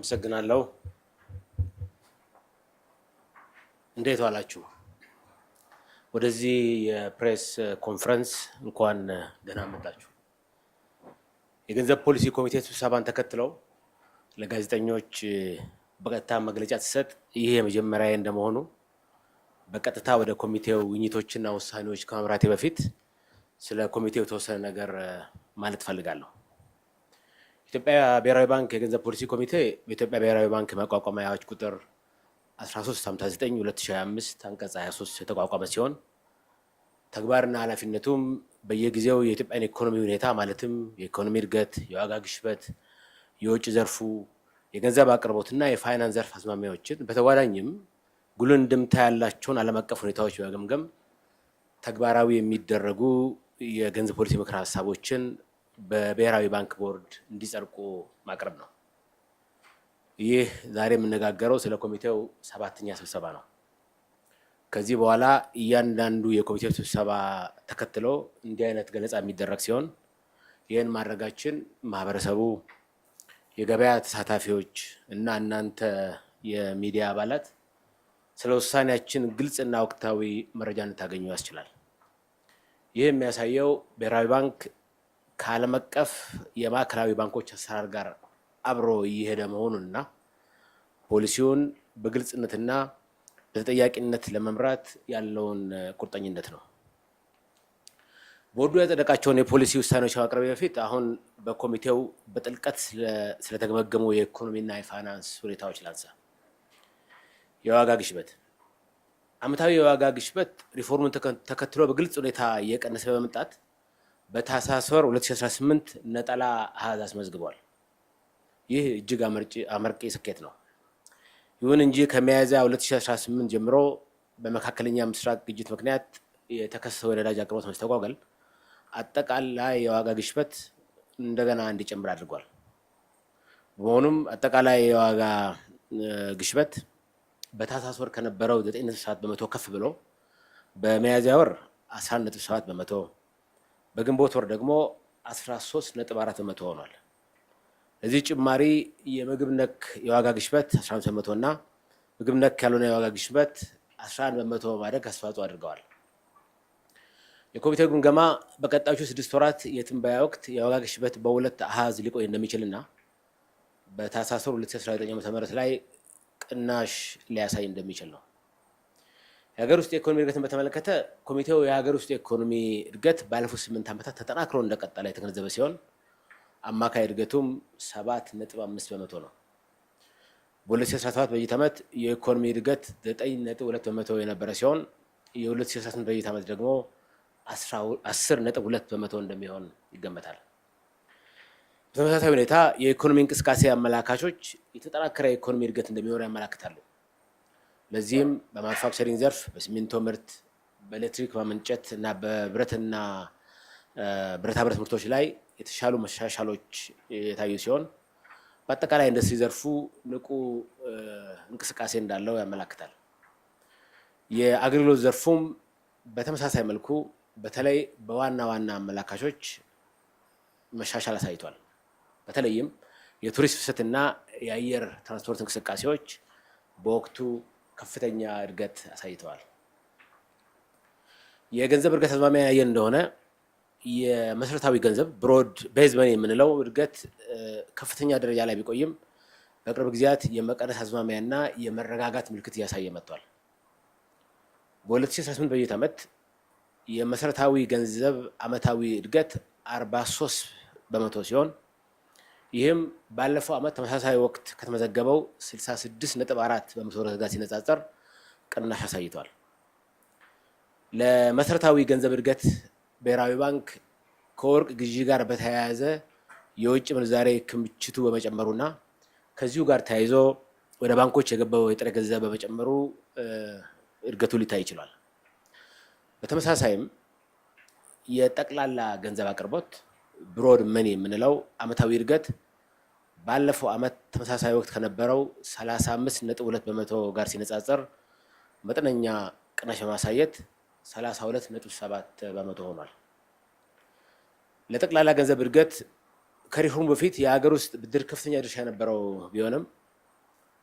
አመሰግናለሁ። እንዴት ዋላችሁ? ወደዚህ የፕሬስ ኮንፈረንስ እንኳን ደህና መጣችሁ። የገንዘብ ፖሊሲ ኮሚቴ ስብሰባን ተከትለው ለጋዜጠኞች በቀጥታ መግለጫ ሲሰጥ ይህ የመጀመሪያ እንደመሆኑ በቀጥታ ወደ ኮሚቴው ውይይቶችና ውሳኔዎች ከመምራቴ በፊት ስለ ኮሚቴው የተወሰነ ነገር ማለት ፈልጋለሁ። ኢትዮጵያ ብሔራዊ ባንክ የገንዘብ ፖሊሲ ኮሚቴ በኢትዮጵያ ብሔራዊ ባንክ ማቋቋሚያ አዋጅ ቁጥር 1359/2025 አንቀጽ 23 የተቋቋመ ሲሆን ተግባርና ኃላፊነቱም በየጊዜው የኢትዮጵያን ኢኮኖሚ ሁኔታ ማለትም የኢኮኖሚ እድገት፣ የዋጋ ግሽበት፣ የውጭ ዘርፉ፣ የገንዘብ አቅርቦትና የፋይናንስ ዘርፍ አዝማሚያዎችን በተጓዳኝም ጉልህ እንድምታ ያላቸውን ዓለም አቀፍ ሁኔታዎች በመገምገም ተግባራዊ የሚደረጉ የገንዘብ ፖሊሲ ምክረ ሀሳቦችን በብሔራዊ ባንክ ቦርድ እንዲጸድቁ ማቅረብ ነው። ይህ ዛሬ የምነጋገረው ስለ ኮሚቴው 7ኛ ስብሰባ ነው። ከዚህ በኋላ እያንዳንዱ የኮሚቴው ስብሰባ ተከትሎ እንዲህ አይነት ገለጻ የሚደረግ ሲሆን ይህን ማድረጋችን ማህበረሰቡ፣ የገበያ ተሳታፊዎች እና እናንተ የሚዲያ አባላት ስለ ውሳኔያችን ግልጽና ወቅታዊ መረጃ እንድታገኙ ያስችላል። ይህ የሚያሳየው ብሔራዊ ባንክ ከዓለም አቀፍ የማዕከላዊ ባንኮች አሰራር ጋር አብሮ እየሄደ መሆኑንና ፖሊሲውን በግልጽነትና በተጠያቂነት ለመምራት ያለውን ቁርጠኝነት ነው። ቦርዱ ያጸደቃቸውን የፖሊሲ ውሳኔዎች ከማቅረብ በፊት አሁን በኮሚቴው በጥልቀት ስለተገመገሙ የኢኮኖሚና የፋይናንስ ሁኔታዎች ላንሳ። የዋጋ ግሽበት። ዓመታዊ የዋጋ ግሽበት ሪፎርሙን ተከትሎ በግልጽ ሁኔታ እየቀነሰ በመምጣት በታህሳስ ወር 2018 ነጠላ አሃዝ አስመዝግቧል። ይህ እጅግ አመርቂ ስኬት ነው። ይሁን እንጂ ከሚያዝያ 2018 ጀምሮ በመካከለኛ ምስራቅ ግጭት ምክንያት የተከሰተው የነዳጅ አቅርቦት መስተጓጎል አጠቃላይ የዋጋ ግሽበት እንደገና እንዲጨምር አድርጓል። በመሆኑም አጠቃላይ የዋጋ ግሽበት በታህሳስ ወር ከነበረው 9.7 በመቶ ከፍ ብሎ በሚያዝያ ወር 11.7 በመቶ፣ በግንቦት ወር ደግሞ 13.4 በመቶ ሆኗል። እዚህ ጭማሪ የምግብ ነክ የዋጋ ግሽበት 15 በመቶ እና ምግብ ነክ ያልሆነ የዋጋ ግሽበት 11 በመቶ ማደግ አስተዋጽኦ አድርገዋል። የኮሚቴው ግምገማ በቀጣዮቹ 6 ወራት የትንበያ ወቅት የዋጋ ግሽበት በሁለት አሃዝ ሊቆይ እንደሚችልና በታህሳስ ወር 2019 ዓ.ም ላይ ቅናሽ ሊያሳይ እንደሚችል ነው። የሀገር ውስጥ የኢኮኖሚ እድገትን በተመለከተ ኮሚቴው የሀገር ውስጥ የኢኮኖሚ እድገት ባለፉት 8 ዓመታት ተጠናክሮ እንደቀጠለ የተገነዘበ ሲሆን አማካይ እድገቱም 7.5 በመቶ ነው። በ2017 በጀት ዓመት የኢኮኖሚ እድገት 9.2 በመቶ የነበረ ሲሆን የ2018 በጀት ዓመት ደግሞ 10.2 በመቶ እንደሚሆን ይገመታል። በተመሳሳይ ሁኔታ የኢኮኖሚ እንቅስቃሴ አመላካቾች የተጠናከረ የኢኮኖሚ እድገት እንደሚኖር ያመላክታሉ። ለዚህም በማኑፋክቸሪንግ ዘርፍ፣ በሲሚንቶ ምርት፣ በኤሌክትሪክ ማመንጨት እና በብረትና ብረታ ብረት ምርቶች ላይ የተሻሉ መሻሻሎች የታዩ ሲሆን በአጠቃላይ ኢንዱስትሪ ዘርፉ ንቁ እንቅስቃሴ እንዳለው ያመላክታል። የአገልግሎት ዘርፉም በተመሳሳይ መልኩ በተለይ በዋና ዋና አመላካቾች መሻሻል አሳይቷል። በተለይም የቱሪስት ፍሰትና የአየር ትራንስፖርት እንቅስቃሴዎች በወቅቱ ከፍተኛ እድገት አሳይተዋል። የገንዘብ እድገት አዝማሚያ ያየን እንደሆነ የመሰረታዊ ገንዘብ ብሮድ ቤዝ መኒ የምንለው እድገት ከፍተኛ ደረጃ ላይ ቢቆይም በቅርብ ጊዜያት የመቀነስ አዝማሚያና የመረጋጋት ምልክት እያሳየ መጥቷል። በ2018 በጀት ዓመት የመሰረታዊ ገንዘብ ዓመታዊ እድገት 43 በመቶ ሲሆን ይህም ባለፈው ዓመት ተመሳሳይ ወቅት ከተመዘገበው 66.4 በመቶ ጋር ሲነጻጸር ቅናሽ አሳይቷል። ለመሰረታዊ ገንዘብ እድገት ብሔራዊ ባንክ ከወርቅ ግዢ ጋር በተያያዘ የውጭ ምንዛሬ ክምችቱ በመጨመሩና ከዚሁ ጋር ተያይዞ ወደ ባንኮች የገባው የጥሬ ገንዘብ በመጨመሩ እድገቱ ሊታይ ይችላል። በተመሳሳይም የጠቅላላ ገንዘብ አቅርቦት ብሮድ መኒ የምንለው ዓመታዊ እድገት ባለፈው ዓመት ተመሳሳይ ወቅት ከነበረው 35.2 በመቶ ጋር ሲነጻጸር መጠነኛ ቅናሽ በማሳየት 32.7 በመቶ ሆኗል። ለጠቅላላ ገንዘብ እድገት ከሪፎርሙ በፊት የሀገር ውስጥ ብድር ከፍተኛ ድርሻ የነበረው ቢሆንም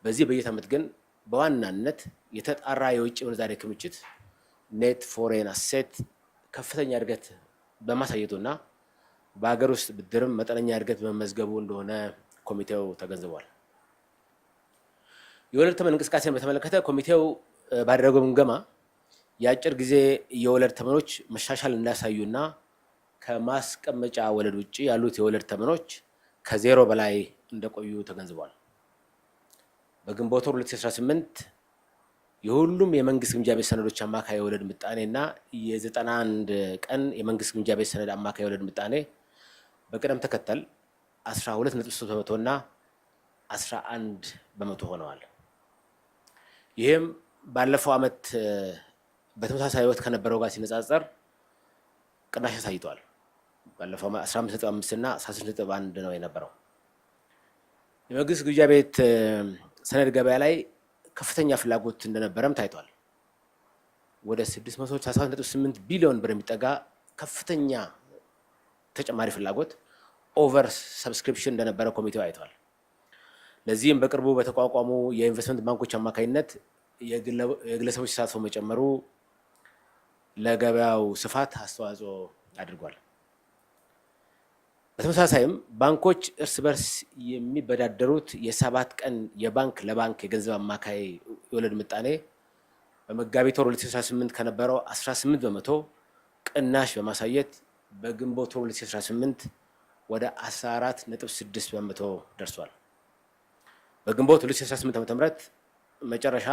በዚህ በጀት ዓመት ግን በዋናነት የተጣራ የውጭ ምንዛሬ ክምችት ኔት ፎሬን አሴት ከፍተኛ እድገት በማሳየቱና በሀገር ውስጥ ብድርም መጠነኛ እድገት በመመዝገቡ እንደሆነ ኮሚቴው ተገንዝቧል። የወለድ ተመን እንቅስቃሴን በተመለከተ ኮሚቴው ባደረገው ግምገማ የአጭር ጊዜ የወለድ ተመኖች መሻሻል እንዳሳዩና ከማስቀመጫ ወለድ ውጪ ያሉት የወለድ ተመኖች ከዜሮ በላይ እንደቆዩ ተገንዝቧል። በግንቦት 2018 የሁሉም የመንግስት ግምጃ ቤት ሰነዶች አማካይ የወለድ ምጣኔና የ91 ቀን የመንግስት ግምጃ ቤት ሰነድ አማካይ የወለድ ምጣኔ በቅደም ተከተል 12.3 በመቶና 11 በመቶ ሆነዋል። ይህም ባለፈው ዓመት በተመሳሳይ ወቅት ከነበረው ጋር ሲነጻጸር ቅናሽ አሳይቷል። ባለፈው 15.5 እና 16.1 ነው የነበረው። የመንግስት ግምጃ ቤት ሰነድ ገበያ ላይ ከፍተኛ ፍላጎት እንደነበረም ታይቷል። ወደ 637.8 ቢሊዮን ብር የሚጠጋ ከፍተኛ ተጨማሪ ፍላጎት ኦቨር ሰብስክሪፕሽን እንደነበረ ኮሚቴው አይቷል። ለዚህም በቅርቡ በተቋቋሙ የኢንቨስትመንት ባንኮች አማካኝነት የግለሰቦች ተሳትፎ መጨመሩ ለገበያው ስፋት አስተዋጽኦ አድርጓል። በተመሳሳይም ባንኮች እርስ በርስ የሚበዳደሩት የ7 ቀን የባንክ ለባንክ የገንዘብ አማካይ የወለድ ምጣኔ በመጋቢት ወር 2018 ከነበረው 18 በመቶ ቅናሽ በማሳየት በግንቦት ወር 2018 ወደ 14.6 በመቶ ደርሷል። በግንቦት 2018 ዓ.ም መጨረሻ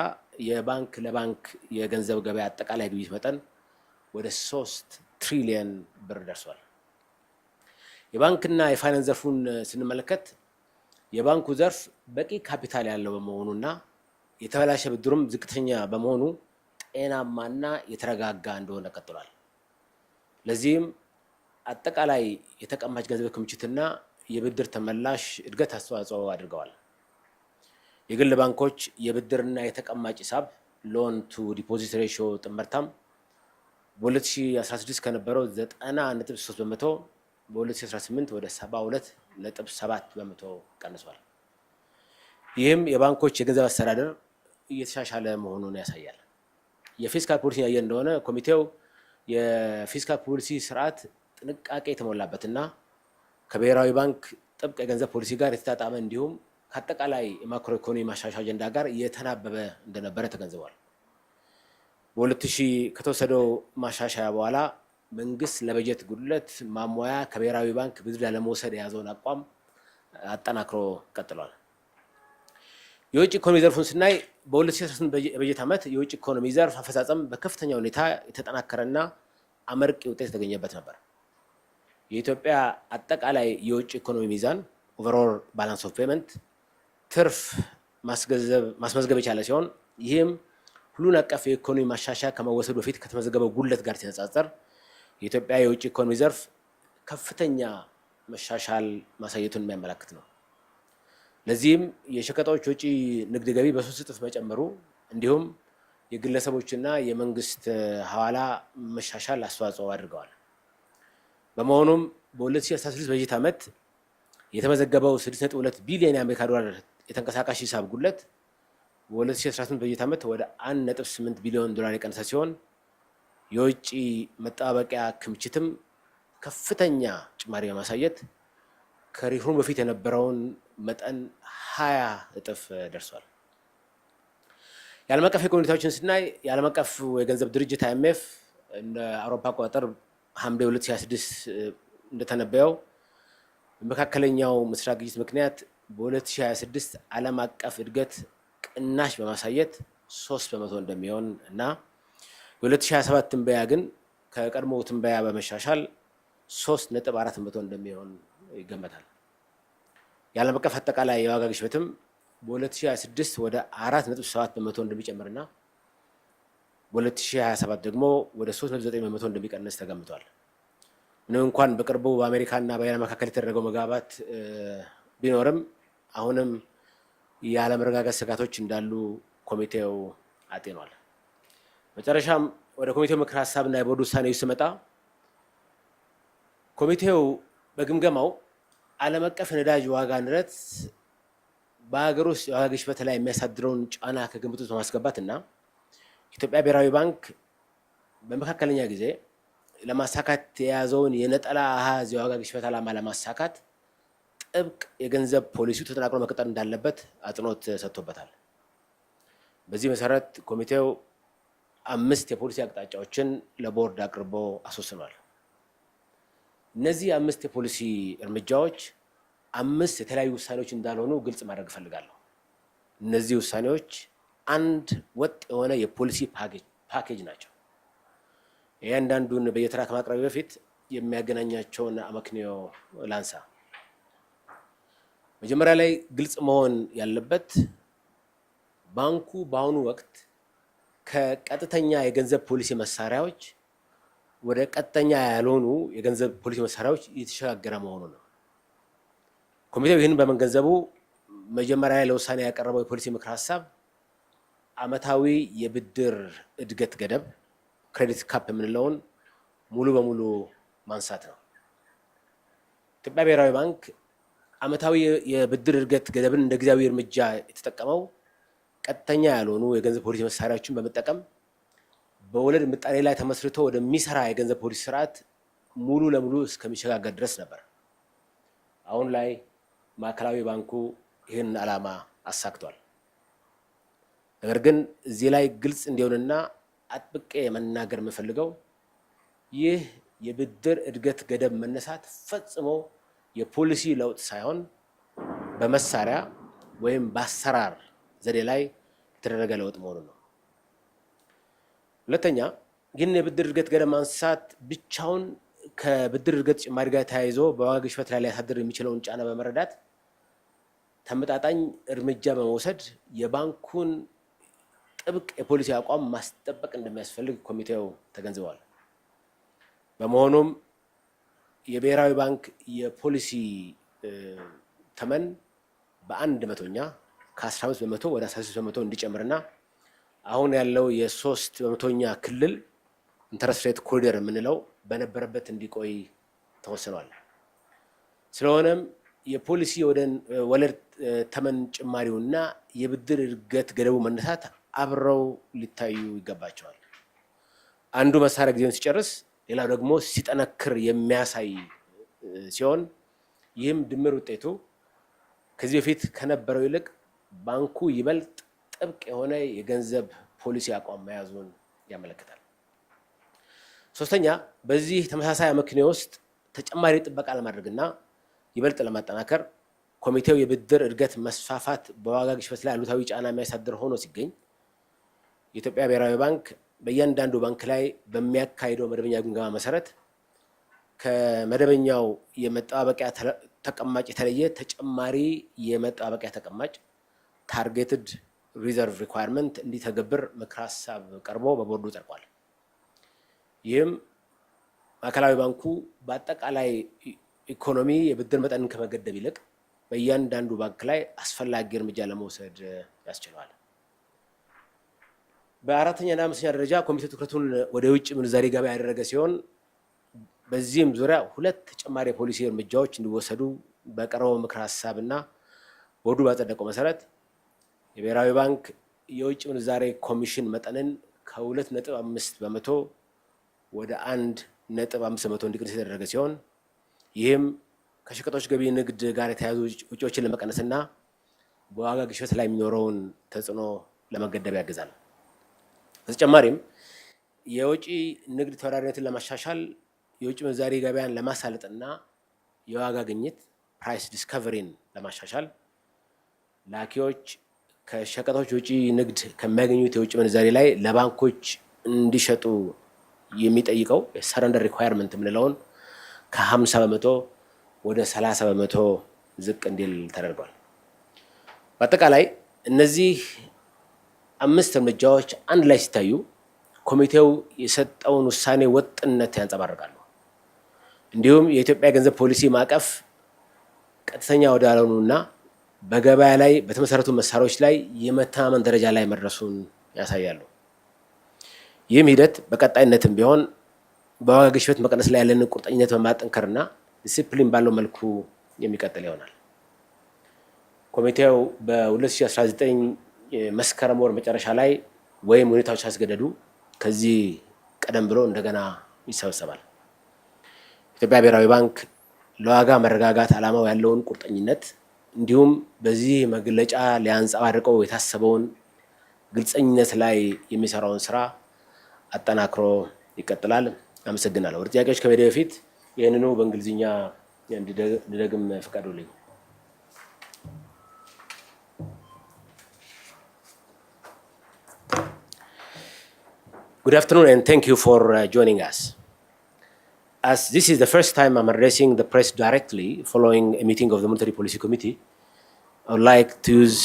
የባንክ ለባንክ የገንዘብ ገበያ አጠቃላይ ግብይት መጠን ወደ 3 ትሪሊየን ብር ደርሷል። የባንክና የፋይናንስ ዘርፉን ስንመለከት የባንኩ ዘርፍ በቂ ካፒታል ያለው በመሆኑና የተበላሸ ብድሩም ዝቅተኛ በመሆኑ ጤናማና የተረጋጋ እንደሆነ ቀጥሏል። ለዚህም አጠቃላይ የተቀማጭ ገንዘብ ክምችትና የብድር ተመላሽ እድገት አስተዋጽኦ አድርገዋል። የግል ባንኮች የብድርና የተቀማጭ ሂሳብ ሎን ቱ ዲፖዚት ሬሽዮ ጥምርታም በ2016 ከነበረው 90.3 በመቶ በ2018 ወደ 72.7 በመቶ ቀንሷል። ይህም የባንኮች የገንዘብ አስተዳደር እየተሻሻለ መሆኑን ያሳያል። የፊስካል ፖሊሲ ያየ እንደሆነ ኮሚቴው የፊስካል ፖሊሲ ስርዓት ጥንቃቄ የተሞላበትና ከብሔራዊ ባንክ ጥብቅ የገንዘብ ፖሊሲ ጋር የተጣጣመ እንዲሁም ከአጠቃላይ የማክሮ ኢኮኖሚ ማሻሻያ አጀንዳ ጋር የተናበበ እንደነበረ ተገንዝቧል። በ2000 ከተወሰደው ማሻሻያ በኋላ መንግስት ለበጀት ጉድለት ማሟያ ከብሔራዊ ባንክ ብድር ለመውሰድ የያዘውን አቋም አጠናክሮ ቀጥሏል። የውጭ ኢኮኖሚ ዘርፉን ስናይ በ2018 በጀት ዓመት የውጭ ኢኮኖሚ ዘርፍ አፈጻጸም በከፍተኛ ሁኔታ የተጠናከረና አመርቂ ውጤት የተገኘበት ነበር። የኢትዮጵያ አጠቃላይ የውጭ ኢኮኖሚ ሚዛን ኦቨርኦል ባላንስ ኦፍ ፔመንት ትርፍ ማስመዝገብ የቻለ ሲሆን ይህም ሁሉን አቀፍ የኢኮኖሚ ማሻሻያ ከመወሰዱ በፊት ከተመዘገበው ጉድለት ጋር ሲነጻጸር የኢትዮጵያ የውጭ ኢኮኖሚ ዘርፍ ከፍተኛ መሻሻል ማሳየቱን የሚያመለክት ነው። ለዚህም የሸቀጦች ወጪ ንግድ ገቢ በ3 እጥፍ መጨመሩ እንዲሁም የግለሰቦችና የመንግስት ሐዋላ መሻሻል አስተዋጽኦ አድርገዋል። በመሆኑም በ2016 በጀት ዓመት የተመዘገበው 6.2 ቢሊዮን የአሜሪካ ዶላር የተንቀሳቃሽ ሂሳብ ጉድለት በ2018 በጀት ዓመት ወደ 1.8 ቢሊዮን ዶላር የቀነሰ ሲሆን የውጭ መጠባበቂያ ክምችትም ከፍተኛ ጭማሪ በማሳየት ከሪፎርም በፊት የነበረውን መጠን 20 እጥፍ ደርሷል። የዓለም አቀፍ ኢኮኖሚ ሁኔታዎችን ስናይ የዓለም አቀፍ የገንዘብ ድርጅት IMF እንደ አውሮፓ አቆጣጠር ሐምሌ 2026 እንደተነበየው በመካከለኛው ምስራቅ ግጭት ምክንያት በ2026 ዓለም አቀፍ እድገት ቅናሽ በማሳየት 3 በመቶ እንደሚሆን እና የ2027 ትንበያ ግን ከቀድሞ ትንበያ በመሻሻል 3.4 በመቶ እንደሚሆን ይገመታል። የዓለም አቀፍ አጠቃላይ የዋጋ ግሽበትም በ2026 ወደ 4.7 በመቶ እንደሚጨምርና በ2027 ደግሞ ወደ 3.9 በመቶ እንደሚቀንስ ተገምቷል። ምንም እንኳን በቅርቡ በአሜሪካና በኢራን መካከል የተደረገው መግባባት ቢኖርም አሁንም ያለመረጋጋት ስጋቶች እንዳሉ ኮሚቴው አጤኗል። መጨረሻም ወደ ኮሚቴው ምክር ሀሳብና የቦርድ ውሳኔዎች ስመጣ ኮሚቴው በግምገማው ዓለም አቀፍ የነዳጅ ዋጋ ንረት በሀገር ውስጥ የዋጋ ግሽበት ላይ የሚያሳድረውን ጫና ከግምት ውስጥ በማስገባትና ኢትዮጵያ ብሔራዊ ባንክ በመካከለኛ ጊዜ ለማሳካት የያዘውን የነጠላ አሃዝ የዋጋ ግሽበት ዓላማ ለማሳካት ጥብቅ የገንዘብ ፖሊሲው ተጠናክሮ መቀጠል እንዳለበት አጽንኦት ሰጥቶበታል። በዚህ መሰረት ኮሚቴው 5 የፖሊሲ አቅጣጫዎችን ለቦርድ አቅርቦ አስወስኗል። እነዚህ 5 የፖሊሲ እርምጃዎች 5 የተለያዩ ውሳኔዎች እንዳልሆኑ ግልጽ ማድረግ እፈልጋለሁ። እነዚህ ውሳኔዎች አንድ ወጥ የሆነ የፖሊሲ ፓኬጅ ናቸው። እያንዳንዱን በየተራ ከማቅረብ በፊት የሚያገናኛቸውን አመክንዮ ላንሳ። መጀመሪያ ላይ ግልጽ መሆን ያለበት ባንኩ በአሁኑ ወቅት ከቀጥተኛ የገንዘብ ፖሊሲ መሳሪያዎች ወደ ቀጥተኛ ያልሆኑ የገንዘብ ፖሊሲ መሳሪያዎች እየተሸጋገረ መሆኑ ነው። ኮሚቴው ይህን በመገንዘቡ መጀመሪያ ላይ ለውሳኔ ያቀረበው የፖሊሲ ምክር ሀሳብ ዓመታዊ የብድር እድገት ገደብ ክሬዲት ካፕ የምንለውን ሙሉ በሙሉ ማንሳት ነው። ኢትዮጵያ ብሔራዊ ባንክ ዓመታዊ የብድር እድገት ገደብን እንደ ጊዜያዊ እርምጃ የተጠቀመው ቀጥተኛ ያልሆኑ የገንዘብ ፖሊሲ መሳሪያዎችን በመጠቀም በወለድ ምጣኔ ላይ ተመስርቶ ወደሚሰራ የገንዘብ ፖሊሲ ስርዓት ሙሉ ለሙሉ እስከሚሸጋገር ድረስ ነበር። አሁን ላይ ማዕከላዊ ባንኩ ይህን ዓላማ አሳክቷል። ነገር ግን እዚህ ላይ ግልጽ እንዲሆንና አጥብቄ መናገር የምፈልገው ይህ የብድር እድገት ገደብ መነሳት ፈጽሞ የፖሊሲ ለውጥ ሳይሆን በመሳሪያ ወይም በአሰራር ዘዴ ላይ የተደረገ ለውጥ መሆኑን ነው። ሁለተኛ፣ ይህን የብድር እድገት ገደብ ማንሳት ብቻውን ከብድር እድገት ጭማሪ ጋር ተያይዞ በዋጋ ግሽበት ላይ ሊያሳድር የሚችለውን ጫና በመረዳት ተመጣጣኝ እርምጃ በመውሰድ የባንኩን ጥብቅ የፖሊሲ አቋም ማስጠበቅ እንደሚያስፈልግ ኮሚቴው ተገንዝበዋል። በመሆኑም የብሔራዊ ባንክ የፖሊሲ ተመን በ100ኛ ከ15 በመቶ ወደ 16 በመቶ እንዲጨምርና አሁን ያለው የ3% ክልል ኢንተረስት ሬት ኮሪደር የምንለው በነበረበት እንዲቆይ ተወስኗል። ስለሆነም የፖሊሲ ወለድ ተመን ጭማሪውና የብድር እድገት ገደቡ መነሳት አብረው ሊታዩ ይገባቸዋል። አንዱ መሳሪያ ጊዜውን ሲጨርስ ሌላው ደግሞ ሲጠነክር የሚያሳይ ሲሆን ይህም ድምር ውጤቱ ከዚህ በፊት ከነበረው ይልቅ ባንኩ ይበልጥ ጥብቅ የሆነ የገንዘብ ፖሊሲ አቋም መያዙን ያመለክታል። ሶስተኛ፣ በዚህ ተመሳሳይ አመክንዮ ውስጥ ተጨማሪ ጥበቃ ለማድረግና ይበልጥ ለማጠናከር ኮሚቴው የብድር እድገት መስፋፋት በዋጋ ግሽበት ላይ አሉታዊ ጫና የሚያሳድር ሆኖ ሲገኝ የኢትዮጵያ ብሔራዊ ባንክ በእያንዳንዱ ባንክ ላይ በሚያካሂደው መደበኛ ግምገማ መሰረት ከመደበኛው የመጠባበቂያ ተቀማጭ የተለየ ተጨማሪ የመጠባበቂያ ተቀማጭ ታርጌትድ ሪዘርቭ ሪኳየርመንት እንዲተገብር ምክር ሀሳብ ቀርቦ በቦርዱ ጸድቋል። ይህም ማዕከላዊ ባንኩ በአጠቃላይ ኢኮኖሚ የብድር መጠንን ከመገደብ ይልቅ በእያንዳንዱ ባንክ ላይ አስፈላጊ እርምጃ ለመውሰድ ያስችለዋል። በአራተኛና አምስተኛ ደረጃ ኮሚቴው ትኩረቱን ወደ ውጭ ምንዛሪ ገበያ ያደረገ ሲሆን በዚህም ዙሪያ 2 ተጨማሪ የፖሊሲ እርምጃዎች እንዲወሰዱ በቀረበው ምክር ሀሳብና ቦርዱ ባጸደቀው መሰረት የብሔራዊ ባንክ የውጭ ምንዛሬ ኮሚሽን መጠንን ከ2.5 በመቶ ወደ 1.5 በመቶ እንዲቀንስ የተደረገ ሲሆን ይህም ከሸቀጦች ገቢ ንግድ ጋር የተያዙ ወጪዎችን ለመቀነስና በዋጋ ግሽበት ላይ የሚኖረውን ተጽዕኖ ለመገደብ ያግዛል። በተጨማሪም የውጭ ንግድ ተወዳዳሪነትን ለማሻሻል የውጭ ምንዛሪ ገበያን ለማሳለጥና የዋጋ ግኝት ፕራይስ ዲስከቨሪን ለማሻሻል ላኪዎች ከሸቀጦች ውጭ ንግድ ከሚያገኙት የውጭ ምንዛሪ ላይ ለባንኮች እንዲሸጡ የሚጠይቀው የሰረንደር ሪኳየርመንት የምንለውን ከ50 በመቶ ወደ 30 በመቶ ዝቅ እንዲል ተደርጓል። በአጠቃላይ እነዚህ 5 እርምጃዎች አንድ ላይ ሲታዩ ኮሚቴው የሰጠውን ውሳኔ ወጥነት ያንጸባርቃሉ። እንዲሁም የኢትዮጵያ ገንዘብ ፖሊሲ ማዕቀፍ ቀጥተኛ ወዳልሆኑና በገበያ ላይ በተመሰረቱ መሳሪያዎች ላይ የመተማመን ደረጃ ላይ መድረሱን ያሳያሉ። ይህም ሂደት በቀጣይነትም ቢሆን በዋጋ ግሽበት መቀነስ ላይ ያለን ቁርጠኝነት በማጠንከርና ዲሲፕሊን ባለው መልኩ የሚቀጥል ይሆናል። ኮሚቴው በ2019 መስከረም ወር መጨረሻ ላይ ወይም ሁኔታዎች አስገደዱ ከዚህ ቀደም ብሎ እንደገና ይሰበሰባል። ኢትዮጵያ ብሔራዊ ባንክ ለዋጋ መረጋጋት ዓላማው ያለውን ቁርጠኝነት እንዲሁም በዚህ መግለጫ ሊያንጸባርቀው የታሰበውን ግልጸኝነት ላይ የሚሰራውን ስራ አጠናክሮ ይቀጥላል። አመሰግናለሁ። ወደ ጥያቄዎች ከመሄዴ በፊት ይህንኑ በእንግሊዝኛ እንድደግም ፍቀዱልኝ። Good afternoon and thank you for joining us. As this is the first time I'm addressing the press directly following a meeting of the Monetary Policy Committee, I would like to use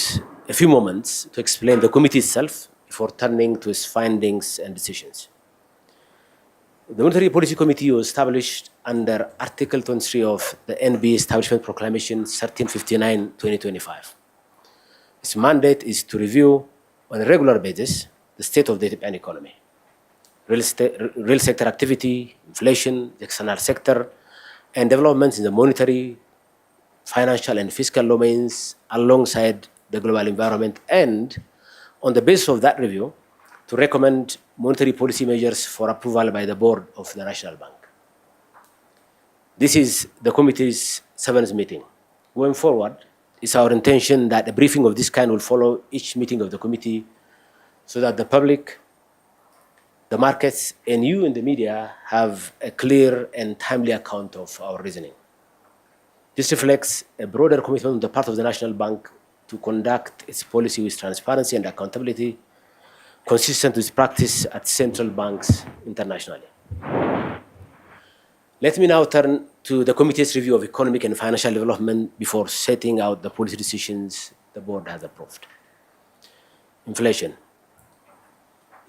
a few moments to explain the committee itself before turning to its findings and decisions. The Monetary Policy Committee was established under Article 23 of the NB Establishment Proclamation 1359/2025. Its mandate is to review on a regular basis the state of the Ethiopian economy, real sector activity, inflation, the external sector, and developments in the monetary, financial, and fiscal domains alongside the global environment, and on the basis of that review, to recommend monetary policy measures for approval by the board of the National Bank. This is the committee's 7th meeting. Going forward, it's our intention that a briefing of this kind will follow each meeting of the committee so that the public, the markets, and you in the media have a clear and timely account of our reasoning. This reflects a broader commitment on the part of the National Bank to conduct its policy with transparency and accountability, consistent with practice at central banks internationally. Let me now turn to the committee's review of economic and financial development before setting out the policy decisions the board has approved. Inflation.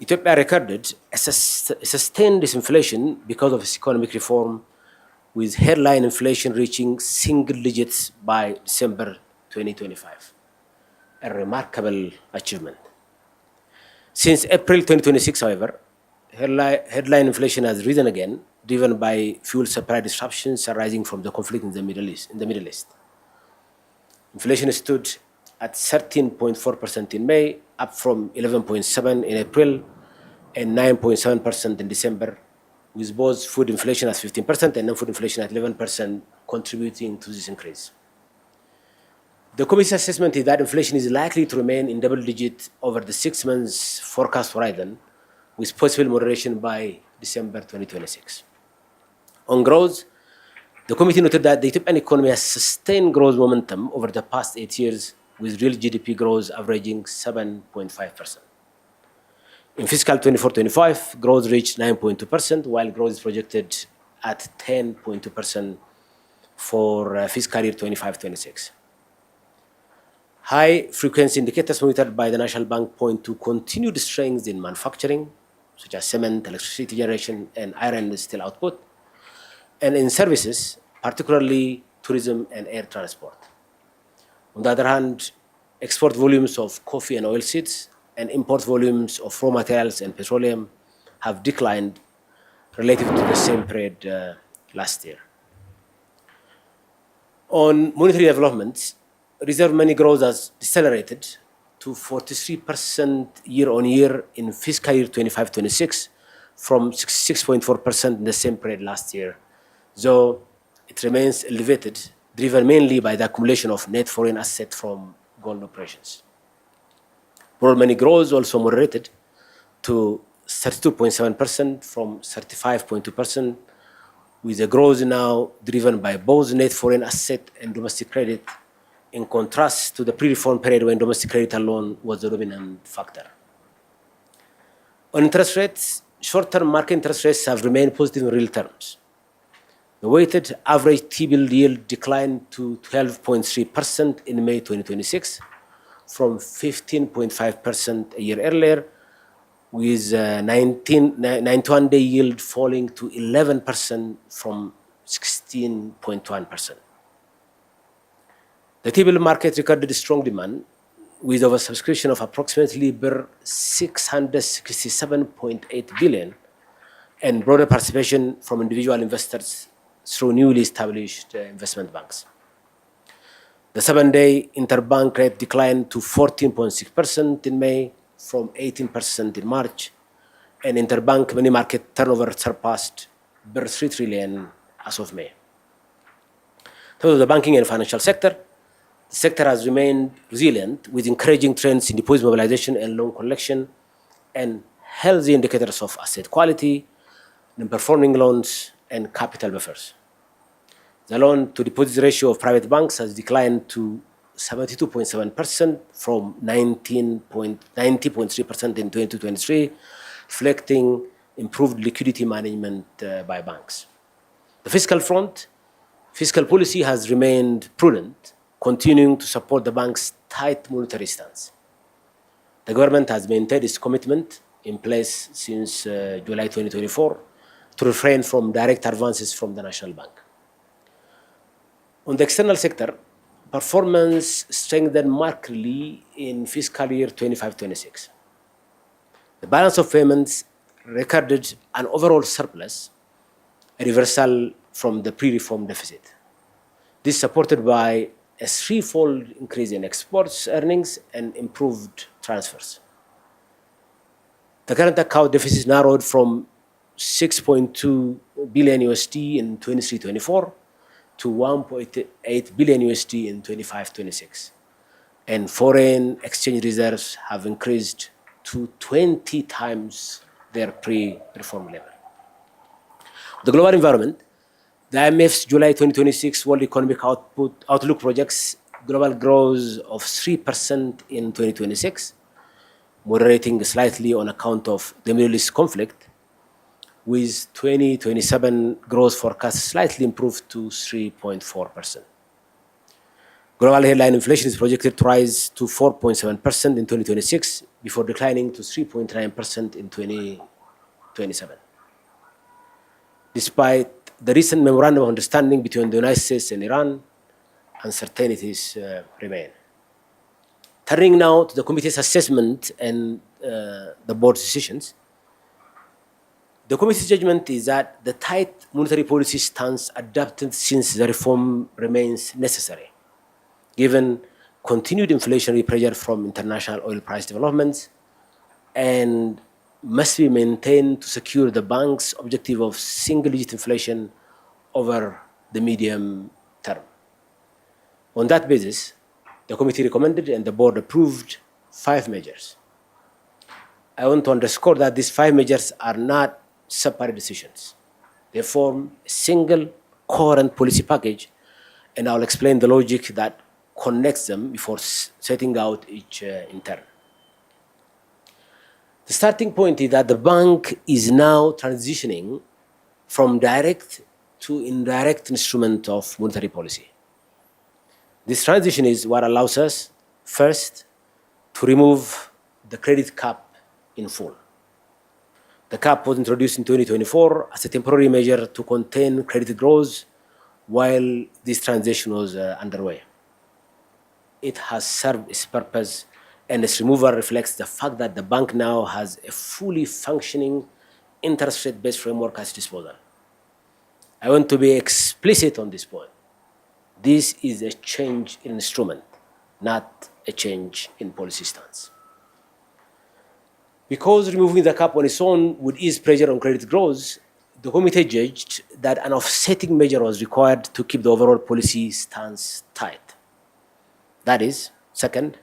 Ethiopia recorded a sustained disinflation because of its economic reform, with headline inflation reaching single digits by December 2025, a remarkable achievement. Since April 2026, however, headline inflation has risen again, driven by fuel supply disruptions arising from the conflict in the Middle East. Inflation stood at 13.4% in May, up from 11.7% in April and 9.7% in December, with both food inflation at 15% and non-food inflation at 11% contributing to this increase. The committee's assessment is that inflation is likely to remain in double digit over the 6 months forecast horizon, with possible moderation by December 2026. On growth, the committee noted that the Ethiopian economy has sustained growth momentum over the past 8 years, with real GDP growth averaging 7.5%. In fiscal 24-25, growth reached 9.2%, while growth is projected at 10.2% for fiscal year 25-26. High-frequency indicators monitored by the National Bank point to continued strength in manufacturing, such as cement, electricity generation, and iron and steel output, and in services, particularly tourism and air transport. On the other hand, export volumes of coffee and oilseeds and import volumes of raw materials and petroleum have declined relative to the same period last year. On monetary developments, reserve money growth has decelerated to 43% year-on-year in fiscal year 25-26 from 66.4% in the same period last year, though it remains elevated, driven mainly by the accumulation of net foreign assets from gold operations. Broad money growth also moderated to 32.7% from 35.2%, with the growth now driven by both net foreign asset and domestic credit, in contrast to the pre-reform period when domestic credit alone was the dominant factor. On interest rates, short-term market interest rates have remained positive in real terms. The weighted average T-bill yield declined to 12.3% in May 2026 from 15.5% a year earlier, with 91-day yield falling to 11% from 16.1%. The T-bill market recorded strong demand, with oversubscription of approximately 667.8 billion and broader participation from individual investors through newly established investment banks. The 7-day interbank rate declined to 14.6% in May from 18% in March, and interbank money market turnover surpassed 3 trillion as of May. To the banking and financial sector, the sector has remained resilient with encouraging trends in deposit mobilization and loan collection and healthy indicators of asset quality, non-performing loans, and capital buffers. The loan to deposit ratio of private banks has declined to 72.7% from 90.3% in 2023, reflecting improved liquidity management by banks. The fiscal front, fiscal policy has remained prudent, continuing to support the bank's tight monetary stance. The government has maintained its commitment in place since July 2024 to refrain from direct advances from the National Bank. On the external sector, performance strengthened markedly in fiscal year 25-26. The balance of payments recorded an overall surplus, a reversal from the pre-reform deficit. This is supported by a threefold increase in exports earnings and improved transfers. The current account deficit narrowed from 6.2 billion USD in 23-24 to 1.8 billion USD in 25-26. And foreign exchange reserves have increased to 20 times their pre-reform level. The global environment, the IMF's July 2026 World Economic Outlook projects global growth of 3% in 2026, moderating slightly on account of the Middle East conflict, with 2027 growth forecast slightly improved to 3.4%. Global headline inflation is projected to rise to 4.7% in 2026 before declining to 3.9% in 2027. Despite the recent memorandum of understanding between the United States and Iran, uncertainties remain. Turning now to the committee's assessment and the board's decisions. The committee's judgment is that the tight monetary policy stance adopted since the reform remains necessary, given continued inflationary pressure from international oil price developments, and must be maintained to secure the bank's objective of single-digit inflation over the medium term. On that basis, the committee recommended and the board approved 5 measures. I want to underscore that these 5 measures are not separate decisions. They form a single coherent policy package, and I'll explain the logic that connects them before setting out each in turn. The starting point is that the bank is now transitioning from direct to indirect instrument of monetary policy. This transition is what allows us, first, to remove the credit cap in full. The cap was introduced in 2024 as a temporary measure to contain credit growth while this transition was underway. It has served its purpose, and its removal reflects the fact that the bank now has a fully functioning interest rate-based framework at its disposal. I want to be explicit on this point. This is a change in instrument, not a change in policy stance. Because removing the cap on its own would ease pressure on credit growth, the committee judged that an offsetting measure was required to keep the overall policy stance tight. That is, second,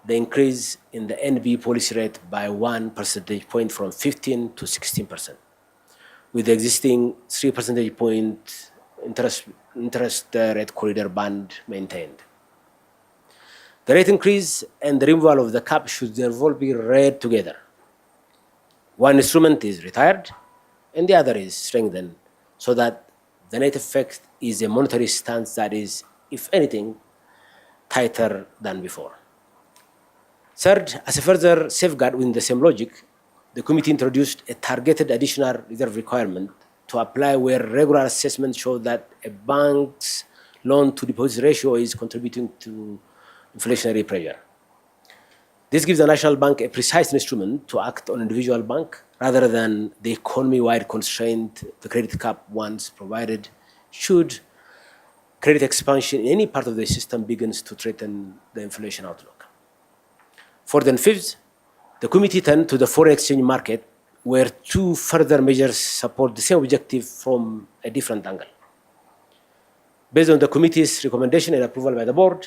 the increase in the NB policy rate by 1 percentage point from 15 to 16%, with the existing 3 percentage point interest rate corridor band maintained. The rate increase and the removal of the cap should therefore be read together. One instrument is retired and the other is strengthened, so that the net effect is a monetary stance that is, if anything, tighter than before. Third, as a further safeguard within the same logic, the committee introduced a targeted additional reserve requirement to apply where regular assessments show that a bank's loan-to-deposit ratio is contributing to inflationary pressure. This gives the National Bank a precise instrument to act on individual bank rather than the economy-wide constraint the credit cap once provided should credit expansion in any part of the system begins to threaten the inflation outlook. Fourth and fifth, the committee turned to the foreign exchange market, where two further measures support the same objective from a different angle. Based on the committee's recommendation and approval by the board,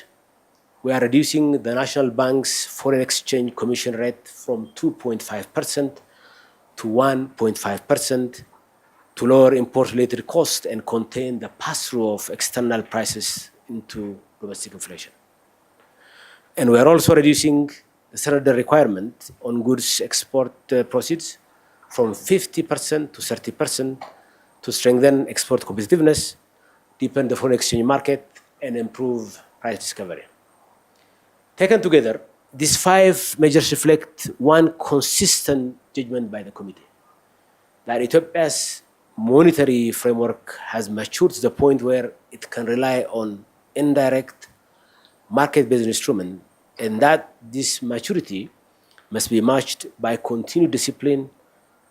we are reducing the National Bank's foreign exchange commission rate from 2.5% to 1.5% to lower import-related costs and contain the pass-through of external prices into domestic inflation. And we are also reducing the surrender requirement on goods export proceeds from 50% to 30% to strengthen export competitiveness, deepen the foreign exchange market, and improve price discovery. Taken together, these 5 measures reflect one consistent judgment by the committee, that Ethiopia's monetary framework has matured to the point where it can rely on indirect market-based instruments, and that this maturity must be matched by continued discipline,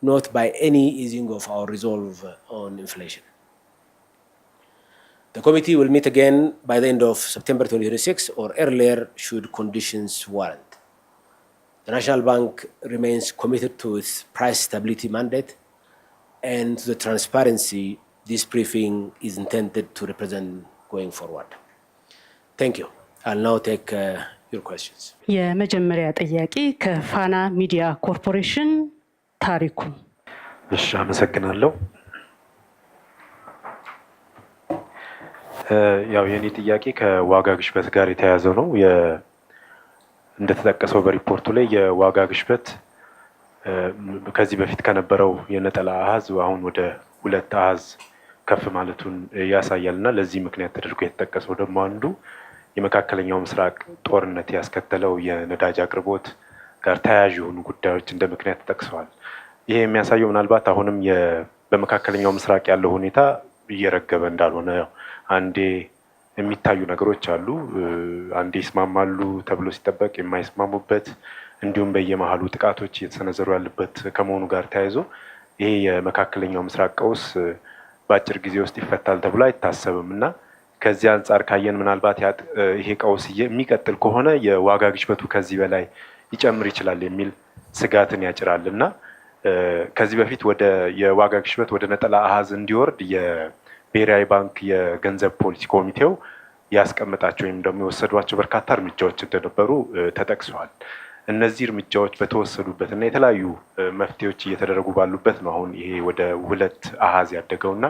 not by any easing of our resolve on inflation. The committee will meet again by the end of September 2026 or earlier should conditions warrant. The National Bank remains committed to its price stability mandate and to the transparency this briefing is intended to represent going forward. Thank you. I'll now take your questions. የመጀመሪያ ጥያቄ ከፋና ሚዲያ ኮርፖሬሽን ታሪኩ። እሺ፣ አመሰግናለሁ። ያው የኔ ጥያቄ ከዋጋ ግሽበት ጋር የተያያዘ ነው። እንደተጠቀሰው በሪፖርቱ ላይ የዋጋ ግሽበት ከዚህ በፊት ከነበረው የነጠላ አሃዝ አሁን ወደ 2 አሃዝ ከፍ ማለቱን ያሳያልና ለዚህ ምክንያት ተደርጎ የተጠቀሰው ደግሞ አንዱ የመካከለኛው ምስራቅ ጦርነት ያስከተለው የነዳጅ አቅርቦት ጋር ተያያዥ የሆኑ ጉዳዮች እንደ ምክንያት ተጠቅሰዋል። ይሄ የሚያሳየው ምናልባት አሁንም በመካከለኛው ምስራቅ ያለው ሁኔታ እየረገበ እንዳልሆነ፣ አንዴ የሚታዩ ነገሮች አሉ፣ አንዴ ይስማማሉ ተብሎ ሲጠበቅ የማይስማሙበት፣ እንዲሁም በየመሃሉ ጥቃቶች እየተሰነዘሩ ያሉበት ከመሆኑ ጋር ተያይዞ ይሄ የመካከለኛው ምስራቅ ቀውስ በአጭር ጊዜ ውስጥ ይፈታል ተብሎ አይታሰብም እና ከዚህ አንጻር ካየን ምናልባት ይሄ ቀውስ የሚቀጥል ከሆነ የዋጋ ግሽበቱ ከዚህ በላይ ሊጨምር ይችላል የሚል ስጋትን ያጭራል እና ከዚህ በፊት የዋጋ ግሽበት ወደ ነጠላ አሃዝ እንዲወርድ የብሔራዊ ባንክ የገንዘብ ፖሊሲ ኮሚቴው ያስቀመጣቸው ወይም ደግሞ የወሰዷቸው በርካታ እርምጃዎች እንደነበሩ ተጠቅሰዋል። እነዚህ እርምጃዎች በተወሰዱበት እና የተለያዩ መፍትሄዎች እየተደረጉ ባሉበት ነው አሁን ይሄ ወደ 2 አሃዝ ያደገውና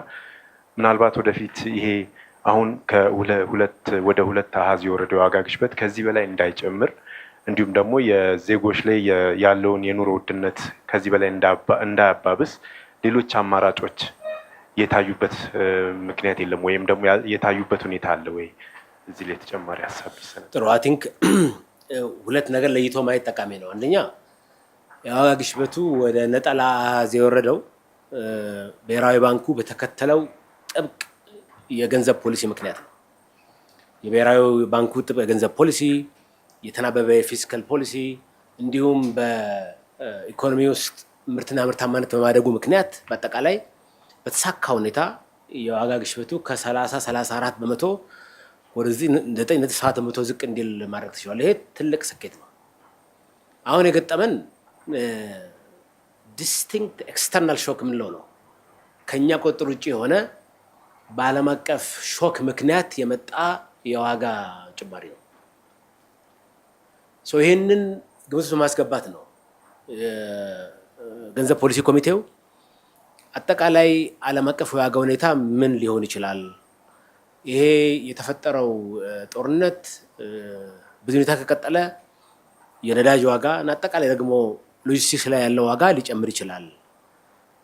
ምናልባት ወደፊት ይሄ አሁን ወደ 2 አሃዝ የወረደው ዋጋ ግሽበት ከዚህ በላይ እንዳይጨምር እንዲሁም ደግሞ የዜጎች ላይ ያለውን የኑሮ ውድነት ከዚህ በላይ እንዳያባብስ ሌሎች አማራጮች የታዩበት ምክንያት የለም ወይም ደግሞ የታዩበት ሁኔታ አለ ወይ? እዚህ ላይ ተጨማሪ ሀሳብ ይሰጣል። ጥሩ። አይ ቲንክ 2 ነገር ለይቶ ማየት ጠቃሚ ነው። አንደኛ የዋጋ ግሽበቱ ወደ ነጠላ አሃዝ የወረደው ብሔራዊ ባንኩ በተከተለው ጥብቅ የገንዘብ ፖሊሲ ምክንያት ነው። የብሔራዊ ባንኩ ጥብቅ የገንዘብ ፖሊሲ፣ የተናበበ የፊስካል ፖሊሲ እንዲሁም በኢኮኖሚ ውስጥ ምርትና ምርታማነት በማደጉ ምክንያት በአጠቃላይ በተሳካ ሁኔታ የዋጋ ግሽበቱ ከ34 በመቶ ወደዚህ 9.7 በመቶ ዝቅ እንዲል ማድረግ ተችሏል። ይሄ ትልቅ ስኬት ነው። አሁን የገጠመን ዲስቲንክት ኤክስተርናል ሾክ የምንለው ነው። ከኛ ቁጥጥር ውጭ የሆነ በዓለም አቀፍ ሾክ ምክንያት የመጣ የዋጋ ጭማሪ ነው። ይህንን ግምት በማስገባት ነው ገንዘብ ፖሊሲ ኮሚቴው አጠቃላይ ዓለም አቀፍ የዋጋ ሁኔታ ምን ሊሆን ይችላል፣ ይሄ የተፈጠረው ጦርነት ብዙ ሁኔታ ከቀጠለ የነዳጅ ዋጋ እና አጠቃላይ ደግሞ ሎጂስቲክስ ላይ ያለው ዋጋ ሊጨምር ይችላል።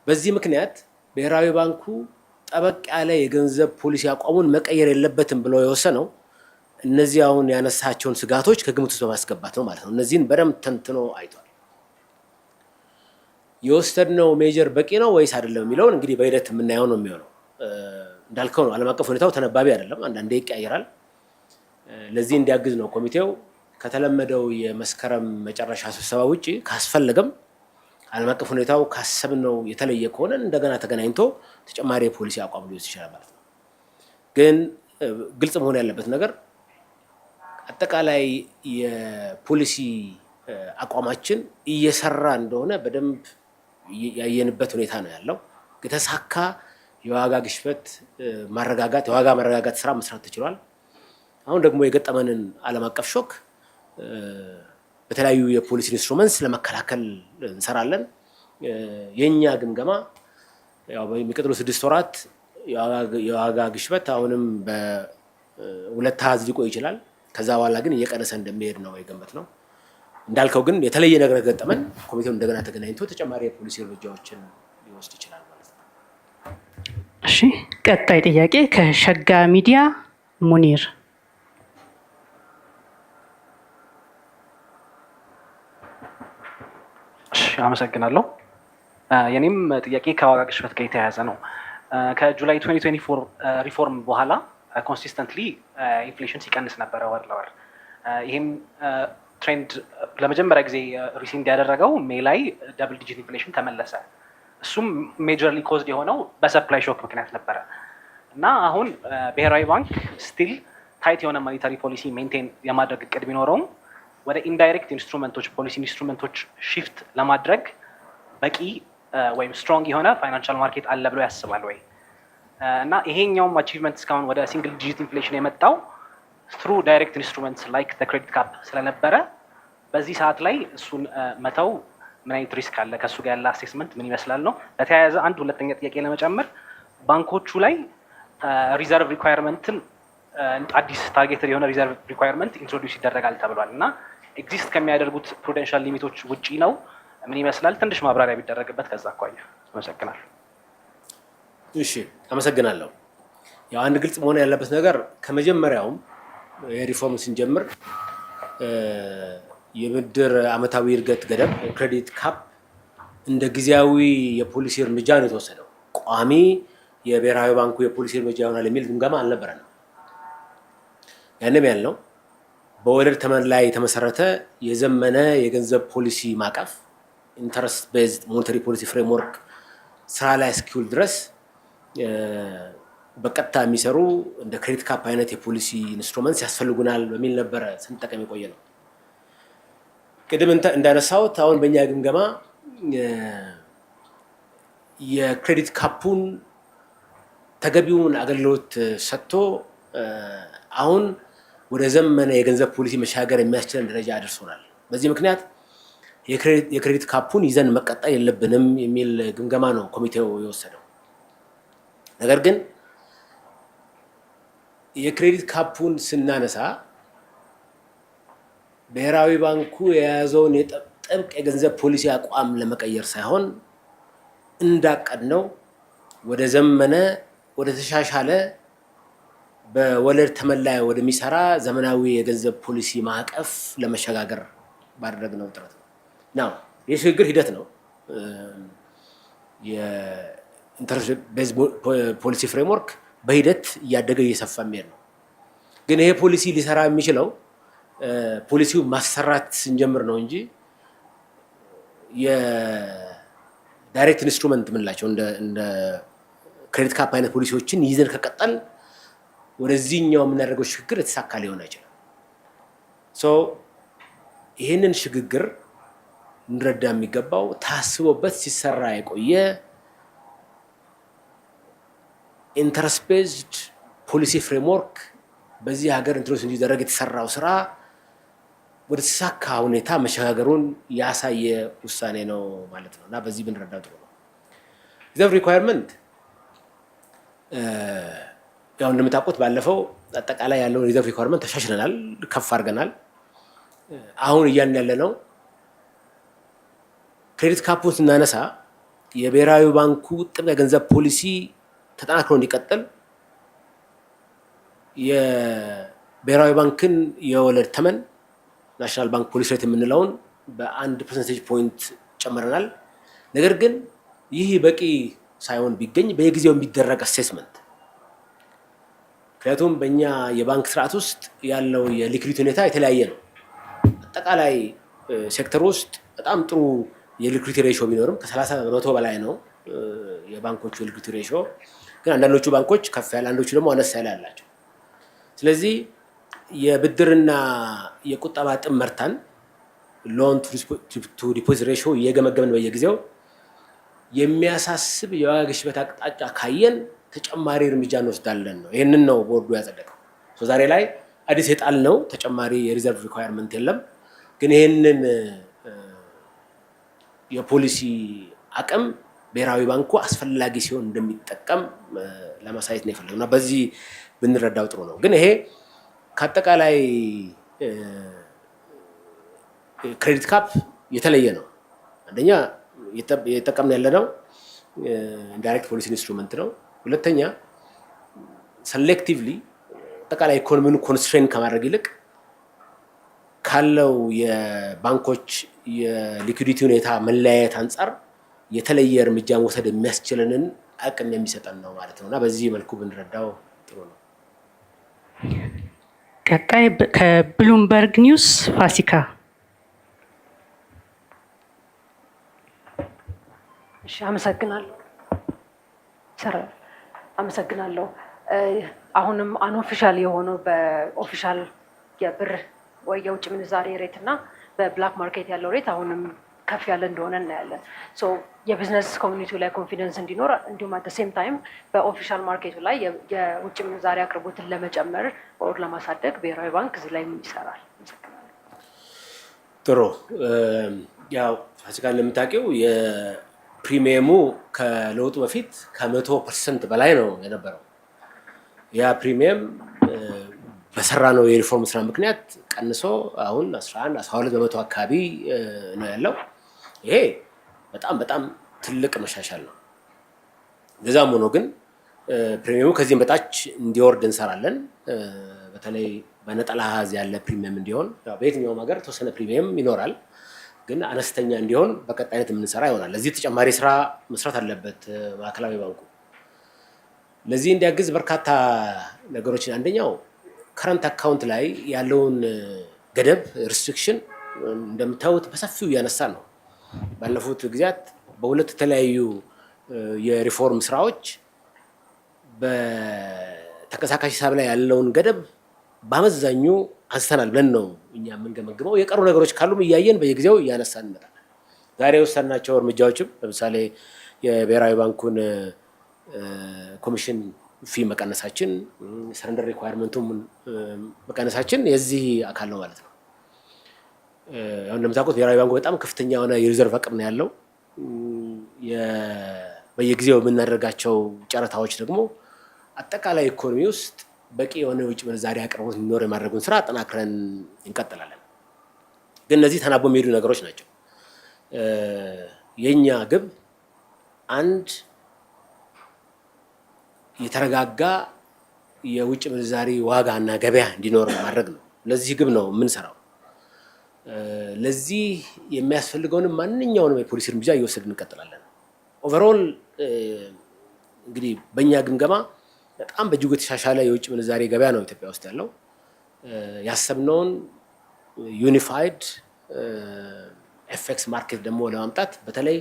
በዚህ ምክንያት ብሔራዊ ባንኩ ጠበቅ ያለ የገንዘብ ፖሊሲ አቋሙን መቀየር የለበትም ብሎ የወሰነው እነዚህ አሁን ያነሳቸውን ስጋቶች ከግምት ውስጥ በማስገባት ነው ማለት ነው። እነዚህን በደንብ ተንትኖ አይቷል። የወሰድነው ሜጀር በቂ ነው ወይስ አይደለም የሚለውን እንግዲህ በሂደት የምናየው ነው የሚሆነው። እንዳልከው ነው፣ ዓለም አቀፍ ሁኔታው ተነባቢ አይደለም፣ አንዳንዴ ይቀያየራል። ለዚህ እንዲያግዝ ነው ኮሚቴው ከተለመደው የመስከረም መጨረሻ ስብሰባ ውጪ ካስፈለገም ዓለም አቀፍ ሁኔታው ካሰብነው የተለየ ከሆነ እንደገና ተገናኝቶ ተጨማሪ የፖሊሲ አቋም ሊወስድ ይችላል ማለት ነው። ግን ግልጽ መሆን ያለበት ነገር አጠቃላይ የፖሊሲ አቋማችን እየሰራ እንደሆነ በደንብ ያየንበት ሁኔታ ነው ያለው። የተሳካ የዋጋ ግሽበት ማረጋጋት የዋጋ መረጋጋት ስራ መስራት ተችሏል። አሁን ደግሞ የገጠመንን ዓለም አቀፍ ሾክ በተለያዩ የፖሊሲ ኢንስትሩመንትስ ለመከላከል እንሰራለን። የኛ ግምገማ ያው በሚቀጥሉ 6 ወራት የዋጋ ግሽበት አሁንም በ2 አሃዝ ሊቆይ ይችላል። ከዛ በኋላ ግን እየቀነሰ እንደሚሄድ ነው የገመትነው። እንዳልከው ግን የተለየ ነገር ገጠመን ኮሚቴው እንደገና ተገናኝቶ ተጨማሪ የፖሊሲ እርምጃዎችን ሊወስድ ይችላል ማለት ነው። እሺ፣ ቀጣይ ጥያቄ ከሸጋ ሚዲያ ሙኒር። አመሰግናለሁ። የኔም ጥያቄ ከዋጋ ግሽበት ጋር የተያያዘ ነው። ከጁላይ 2024 ሪፎርም በኋላ ኮንሲስተንትሊ ኢንፍሌሽን ሲቀንስ ነበረ ወር ለወር። ይህም ትሬንድ ለመጀመሪያ ጊዜ ሪሲንድ ያደረገው ሜይ ላይ ደብል ዲጂት ኢንፍሌሽን ተመለሰ። እሱም ሜጀርሊ ኮዝድ የሆነው በሰፕላይ ሾክ ምክንያት ነበረ እና አሁን ብሔራዊ ባንክ ስቲል ታይት የሆነ ማኒታሪ ፖሊሲ ሜንቴን የማድረግ እቅድ ቢኖረውም ወደ ኢንዳይሬክት ኢንስትሩመንቶች ፖሊሲ ኢንስትሩመንቶች ሺፍት ለማድረግ በቂ ወይም ስትሮንግ የሆነ ፋይናንሻል ማርኬት አለ ብሎ ያስባል ወይ? እና ይሄኛውም አቺቭመንት እስካሁን ወደ ሲንግል ዲጂት ኢንፍሌሽን የመጣው ትሩ ዳይሬክት ኢንስትሩመንትስ ላይክ ክሬዲት ካፕ ስለነበረ በዚህ ሰዓት ላይ እሱን መተው ምን አይነት ሪስክ አለ? ከእሱ ጋር ያለ አሴስመንት ምን ይመስላል ነው። በተያያዘ አንድ ሁለተኛ ጥያቄ ለመጨመር ባንኮቹ ላይ ሪዘርቭ ሪኳየርመንትን አዲስ ታርጌትድ የሆነ ሪዘርቭ ሪኳየርመንት ኢንትሮዲውስ ይደረጋል ተብሏል እና ኤግዚስት ከሚያደርጉት ፕሩደንሻል ሊሚቶች ውጪ ነው። ምን ይመስላል? ትንሽ ማብራሪያ ቢደረግበት ከዛ አኳያ። አመሰግናለሁ። እሺ፣ አመሰግናለሁ። ያው አንድ ግልጽ መሆን ያለበት ነገር ከመጀመሪያውም የሪፎርም ስንጀምር የብድር አመታዊ እድገት ገደብ ክሬዲት ካፕ እንደ ጊዜያዊ የፖሊሲ እርምጃ ነው የተወሰደው። ቋሚ የብሔራዊ ባንኩ የፖሊሲ እርምጃ ይሆናል የሚል ግምገማ አልነበረንም። ያንም ያልነው በወለድ ተመን ላይ የተመሰረተ የዘመነ የገንዘብ ፖሊሲ ማዕቀፍ ኢንተረስት ቤዝድ ሞኔታሪ ፖሊሲ ፍሬምወርክ ስራ ላይ እስኪውል ድረስ በቀጥታ የሚሰሩ እንደ ክሬዲት ካፕ አይነት የፖሊሲ ኢንስትሩመንትስ ያስፈልጉናል በሚል ነበረ ስንጠቀም የቆየ ነው። ቅድም እንዳነሳሁት አሁን በእኛ ግምገማ የክሬዲት ካፑን ተገቢውን አገልግሎት ሰጥቶ አሁን ወደ ዘመነ የገንዘብ ፖሊሲ መሻገር የሚያስችለን ደረጃ አድርሶናል። በዚህ ምክንያት የክሬዲት ካፑን ይዘን መቀጠል የለብንም የሚል ግምገማ ነው ኮሚቴው የወሰደው። ነገር ግን የክሬዲት ካፑን ስናነሳ ብሔራዊ ባንኩ የያዘውን ጥብቅ የገንዘብ ፖሊሲ አቋም ለመቀየር ሳይሆን እንዳቀድነው ወደ ዘመነ ወደ ተሻሻለ በወለድ ተመን ላይ ወደሚሰራ ዘመናዊ የገንዘብ ፖሊሲ ማዕቀፍ ለመሸጋገር ባደረግነው ጥረት ነው። ናው የሽግግር ሂደት ነው። የኢንተረስት ቤዝድ ፖሊሲ ፍሬምወርክ በሂደት እያደገ እየሰፋ የሚሄድ ነው። ግን ይሄ ፖሊሲ ሊሰራ የሚችለው ፖሊሲው ማሰራት ስንጀምር ነው እንጂ የዳይሬክት ኢንስትሩመንት የምንላቸው እንደ ክሬዲት ካፕ አይነት ፖሊሲዎችን ይዘን ከቀጠል ወደዚህኛው የምናደርገው ሽግግር የተሳካ ሊሆን አይችልም። ይህንን ሽግግር እንረዳ የሚገባው ታስቦበት ሲሰራ የቆየ ኢንተረስት ቤዝድ ፖሊሲ ፍሬምወርክ በዚህ ሀገር ኢንትሮዲውስ እንዲደረግ የተሰራው ስራ ወደ ተሳካ ሁኔታ መሸጋገሩን ያሳየ ውሳኔ ነው ማለት ነው እና በዚህ ብንረዳ ጥሩ ነው። ሪዘርቭ ሪኳየርመንት ያው እንደምታውቁት ባለፈው አጠቃላይ ያለውን ሪዘርቭ ሪኳየርመንት ተሻሽለናል፣ ከፍ አድርገናል። አሁን እያልን ያለ ነው ክሬዲት ካፑን ስናነሳ የብሔራዊ ባንኩ ጥብቅ የገንዘብ ፖሊሲ ተጠናክሮ እንዲቀጥል የብሔራዊ ባንክን የወለድ ተመን ናሽናል ባንክ ፖሊሲ ሬት የምንለውን በ1% ጨምረናል። ነገር ግን ይህ በቂ ሳይሆን ቢገኝ በየጊዜው የሚደረግ አሴስመንት፣ ምክንያቱም በእኛ የባንክ ስርዓት ውስጥ ያለው የሊኩዊዲቲ ሁኔታ የተለያየ ነው። አጠቃላይ ሴክተር ውስጥ በጣም ጥሩ የሊኩዊዲቲ ሬሽዮ ቢኖርም ከ30% በላይ ነው የባንኮቹ የሊኩዊዲቲ ሬሽዮ። ግን አንዳንዶቹ ባንኮች ከፍ ያለ፣ አንዶቹ ደግሞ አነስ ያለ አላቸው። ስለዚህ የብድርና የቁጠባ ጥምርታን ሎን ቱ ዲፖዚት ሬሽዮ እየገመገምን በየጊዜው የሚያሳስብ የዋጋ ግሽበት አቅጣጫ ካየን ተጨማሪ እርምጃ እንወስዳለን ነው። ይህንን ነው ቦርዱ ያጸደቀው። ዛሬ ላይ አዲስ የጣልነው ተጨማሪ የሪዘርቭ ሪኳየርመንት የለም። ግን ይህንን የፖሊሲ አቅም ብሔራዊ ባንኩ አስፈላጊ ሲሆን እንደሚጠቀም ለማሳየት ነው የፈለግነው እና በዚህ ብንረዳው ጥሩ ነው። ግን ይሄ ከአጠቃላይ ክሬዲት ካፕ የተለየ ነው። አንደኛ የጠቀምን ያለነው ኢንዳይሬክት ፖሊሲ ኢንስትሩመንት ነው። ሁለተኛ ሰሌክቲቭሊ አጠቃላይ ኢኮኖሚውን ኮንስትሬን ከማድረግ ይልቅ ካለው የባንኮች የሊኩዲቲ ሁኔታ መለያየት አንጻር የተለየ እርምጃ መውሰድ የሚያስችለንን አቅም የሚሰጠን ነው ማለት ነው እና በዚህ መልኩ ብንረዳው ጥሩ ነው። ቀጣይ ከብሉምበርግ ኒውስ ፋሲካ። እሺ፣ አመሰግናለሁ። አሁንም አንኦፊሻል የሆነው በኦፊሻል የብር ወይ የውጭ ምንዛሬ ሬት እና በብላክ ማርኬት ያለው ሬት አሁንም ከፍ ያለ እንደሆነ እናያለን። የቢዝነስ ኮሚኒቲው ላይ ኮንፊደንስ እንዲኖር እንዲሁም አት ሴም ታይም በኦፊሻል ማርኬቱ ላይ የውጭ ምንዛሬ አቅርቦትን ለመጨመር ወር ለማሳደግ ብሔራዊ ባንክ እዚህ ላይ ምን ይሰራል? ጥሩ። ያው ፋሲካ እንደምታውቂው የፕሪሚየሙ ከለውጡ በፊት ከ100% በላይ ነው የነበረው። ያ ፕሪሚየም በሰራ ነው የሪፎርም ስራ ምክንያት ቀንሶ አሁን 11-12 በመቶ አካባቢ ነው ያለው። ይሄ በጣም ትልቅ መሻሻል ነው። እንደዛም ሆኖ ግን ፕሪሚየሙ ከዚህም በታች እንዲወርድ እንሰራለን። በተለይ በነጠላ አሃዝ ያለ ፕሪሚየም እንዲሆን በየትኛውም ሀገር የተወሰነ ፕሪሚየም ይኖራል፣ ግን አነስተኛ እንዲሆን በቀጣይነት የምንሰራ ይሆናል። ለዚህ ተጨማሪ ስራ መስራት አለበት ማዕከላዊ ባንኩ። ለዚህ እንዲያግዝ በርካታ ነገሮችን አንደኛው ከረንት አካውንት ላይ ያለውን ገደብ ሪስትሪክሽን እንደምታዩት በሰፊው እያነሳ ነው። ባለፉት ጊዜያት በሁለት የተለያዩ የሪፎርም ስራዎች በተንቀሳቃሽ ሂሳብ ላይ ያለውን ገደብ በአመዛኙ አንስተናል ብለን ነው እኛ የምንገመግመው። የቀሩ ነገሮች ካሉም እያየን በየጊዜው እያነሳን እንመጣለን። ዛሬ የወሰናቸው እርምጃዎችም ለምሳሌ የብሔራዊ ባንኩን ኮሚሽን ፊ መቀነሳችን፣ ሰረንደር ሪኳየርመንቱን መቀነሳችን የዚህ አካል ነው ማለት ነው። አሁን እንደምታውቁት ብሔራዊ ባንኩ በጣም ከፍተኛ የሆነ የሪዘርቭ አቅም ነው ያለው። በየጊዜው የምናደርጋቸው ጨረታዎች ደግሞ አጠቃላይ ኢኮኖሚ ውስጥ በቂ የሆነ የውጭ ምንዛሪ አቅርቦት እንዲኖር የማድረጉን ስራ አጠናክረን እንቀጥላለን። ግን እነዚህ ተናቦ የሚሄዱ ነገሮች ናቸው። የኛ ግብ አንድ የተረጋጋ የውጭ ምንዛሪ ዋጋና ገበያ እንዲኖር ማድረግ ነው። ለዚህ ግብ ነው የምንሰራው። ለዚህ የሚያስፈልገውንም ማንኛውንም የፖሊሲ እርምጃ እየወሰድን እንቀጥላለን። ኦቨርኦል እንግዲህ በእኛ ግምገማ በጣም በእጅጉ የተሻሻለ የውጭ ምንዛሬ ገበያ ነው ኢትዮጵያ ውስጥ ያለው። ያሰብነውን ዩኒፋይድ ኤፍኤክስ ማርኬት ደግሞ ለማምጣት በተለይ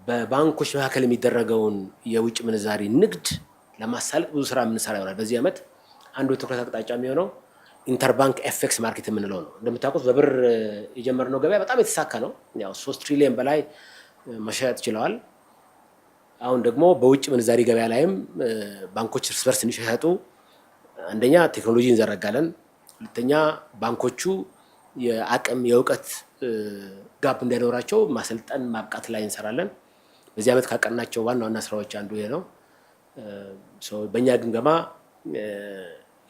በባንኮች መካከል የሚደረገውን የውጭ ምንዛሪ ንግድ ለማሳለጥ ብዙ ስራ የምንሰራ ይሆናል። በዚህ ዓመት አንዱ የትኩረት አቅጣጫ የሚሆነው ኢንተርባንክ ኤፍኤክስ ማርኬት የምንለው ነው። እንደምታውቁት በብር የጀመርነው ገበያ በጣም የተሳካ ነው። ያው 3 ትሪሊየን በላይ መሸጥ ችለዋል። አሁን ደግሞ በውጭ ምንዛሪ ገበያ ላይም ባንኮች እርስ በርስ እንዲሸጡ አንደኛ ቴክኖሎጂ እንዘረጋለን፣ ሁለተኛ ባንኮቹ የአቅም የእውቀት ጋፕ እንዳይኖራቸው ማሰልጠን ማብቃት ላይ እንሰራለን። በዚህ ዓመት ካቀናቸው ዋና ዋና ስራዎች አንዱ ይሄ ነው። በእኛ ግምገማ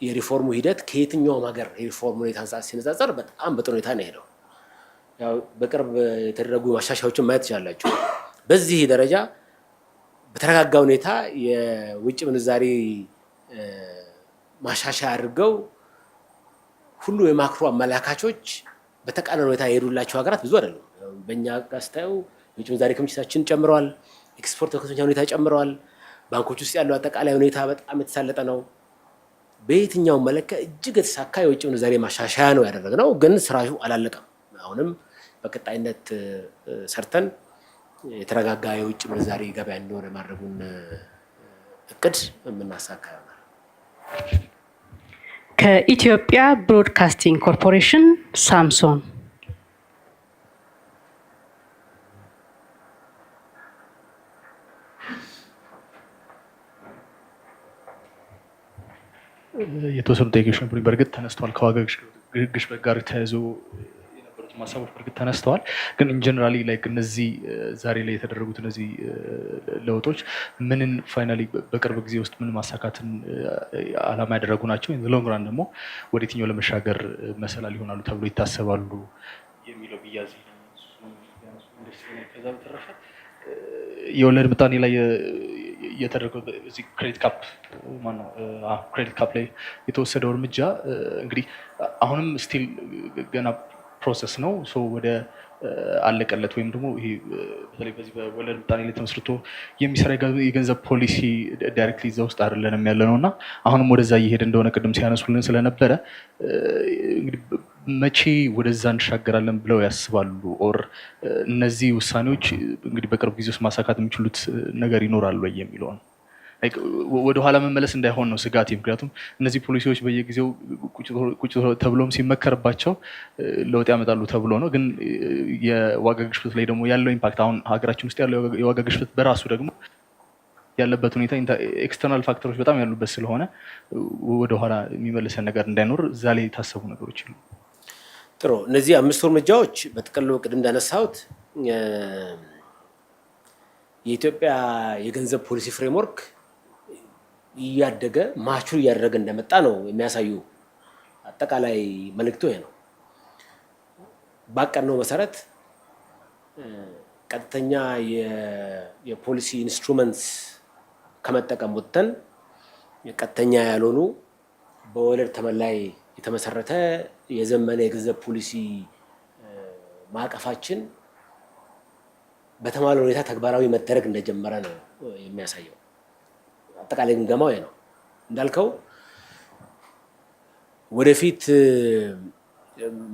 የሪፎርሙ ሂደት ከየትኛውም ሀገር የሪፎርም ሁኔታ አንጻር ሲነጻጸር በጣም በጥሩ ሁኔታ ነው ሄደው። ያው በቅርብ የተደረጉ ማሻሻያዎችን ማየት ትችላላችሁ። በዚህ ደረጃ በተረጋጋ ሁኔታ የውጭ ምንዛሪ ማሻሻያ አድርገው ሁሉ የማክሮ አመላካቾች በተቃረነ ሁኔታ የሄዱላቸው ሀገራት ብዙ አይደሉም። በእኛ ጋር ስታዩ የውጭ ምንዛሪ ክምችታችን ጨምረዋል፣ ኤክስፖርት በከፍተኛ ሁኔታ ጨምረዋል። ባንኮች ውስጥ ያለው አጠቃላይ ሁኔታ በጣም የተሳለጠ ነው። በየትኛው መለኪያ እጅግ የተሳካ የውጭ ምንዛሬ ማሻሻያ ነው ያደረግነው። ግን ስራው አላለቀም። አሁንም በቀጣይነት ሰርተን የተረጋጋ የውጭ ምንዛሬ ገበያ እንዲኖር የማድረጉን እቅድ የምናሳካ ይሆናል። ከኢትዮጵያ ብሮድካስቲንግ ኮርፖሬሽን ሳምሶን። የተወሰኑ ጥያቄዎች ነበሩ። በእርግጥ ተነስተዋል። ከዋጋ ግሽበት ጋር ተያይዞ የነበሩት ሀሳቦች በእርግጥ ተነስተዋል። ግን ኢንጀነራሊ ላይክ እነዚህ ዛሬ ላይ የተደረጉት እነዚህ ለውጦች ምንን ፋይናሊ በቅርብ ጊዜ ውስጥ ምን ማሳካትን አላማ ያደረጉ ናቸው? ሎንግ ራን ደግሞ ወደ የትኛው ለመሻገር መሰላል ይሆናሉ ተብሎ ይታሰባሉ የሚለው ብያዝ። ከዛ በተረፈ የወለድ ምጣኔ ላይ የተደረገው እዚህ ክሬዲት ካፕ ላይ የተወሰደው እርምጃ እንግዲህ አሁንም ስቲል ገና ፕሮሰስ ነው። ወደ አለቀለት ወይም ደግሞ ይሄ በተለይ በዚህ በወለድ ምጣኔ ላይ ተመስርቶ የሚሰራ የገንዘብ ፖሊሲ ዳይሬክትሊ እዛ ውስጥ አይደለንም ያለ ነው እና አሁንም ወደዛ እየሄደ እንደሆነ ቅድም ሲያነሱልን ስለነበረ እንግዲህ መቼ ወደዛ እንሻገራለን ብለው ያስባሉ? ኦር እነዚህ ውሳኔዎች እንግዲህ በቅርብ ጊዜ ውስጥ ማሳካት የሚችሉት ነገር ይኖራሉ ወይ የሚለው ነው። ወደኋላ መመለስ እንዳይሆን ነው ስጋቴ። ምክንያቱም እነዚህ ፖሊሲዎች በየጊዜው ቁጭ ተብሎም ሲመከርባቸው ለውጥ ያመጣሉ ተብሎ ነው። ግን የዋጋ ግሽበት ላይ ደግሞ ያለው ኢምፓክት አሁን ሀገራችን ውስጥ ያለው የዋጋ ግሽበት በራሱ ደግሞ ያለበት ሁኔታ ኤክስተርናል ፋክተሮች በጣም ያሉበት ስለሆነ ወደኋላ የሚመልሰን ነገር እንዳይኖር እዛ ላይ የታሰቡ ነገሮች ይሉ። ጥሩ። እነዚህ 5 እርምጃዎች በጥቅሉ ቅድም እንዳነሳሁት የኢትዮጵያ የገንዘብ ፖሊሲ ፍሬምወርክ እያደገ ማቹር እያደረገ እንደመጣ ነው የሚያሳዩ አጠቃላይ መልእክቱ ይሄ ነው። ባቀድነው መሰረት ቀጥተኛ የፖሊሲ ኢንስትሩመንትስ ከመጠቀም ወጥተን ቀጥተኛ ያልሆኑ በወለድ ተመን ላይ የተመሰረተ የዘመነ የገንዘብ ፖሊሲ ማዕቀፋችን በተሟላ ሁኔታ ተግባራዊ መደረግ እንደጀመረ ነው የሚያሳየው። አጠቃላይ ግምገማው ይሄ ነው። እንዳልከው ወደፊት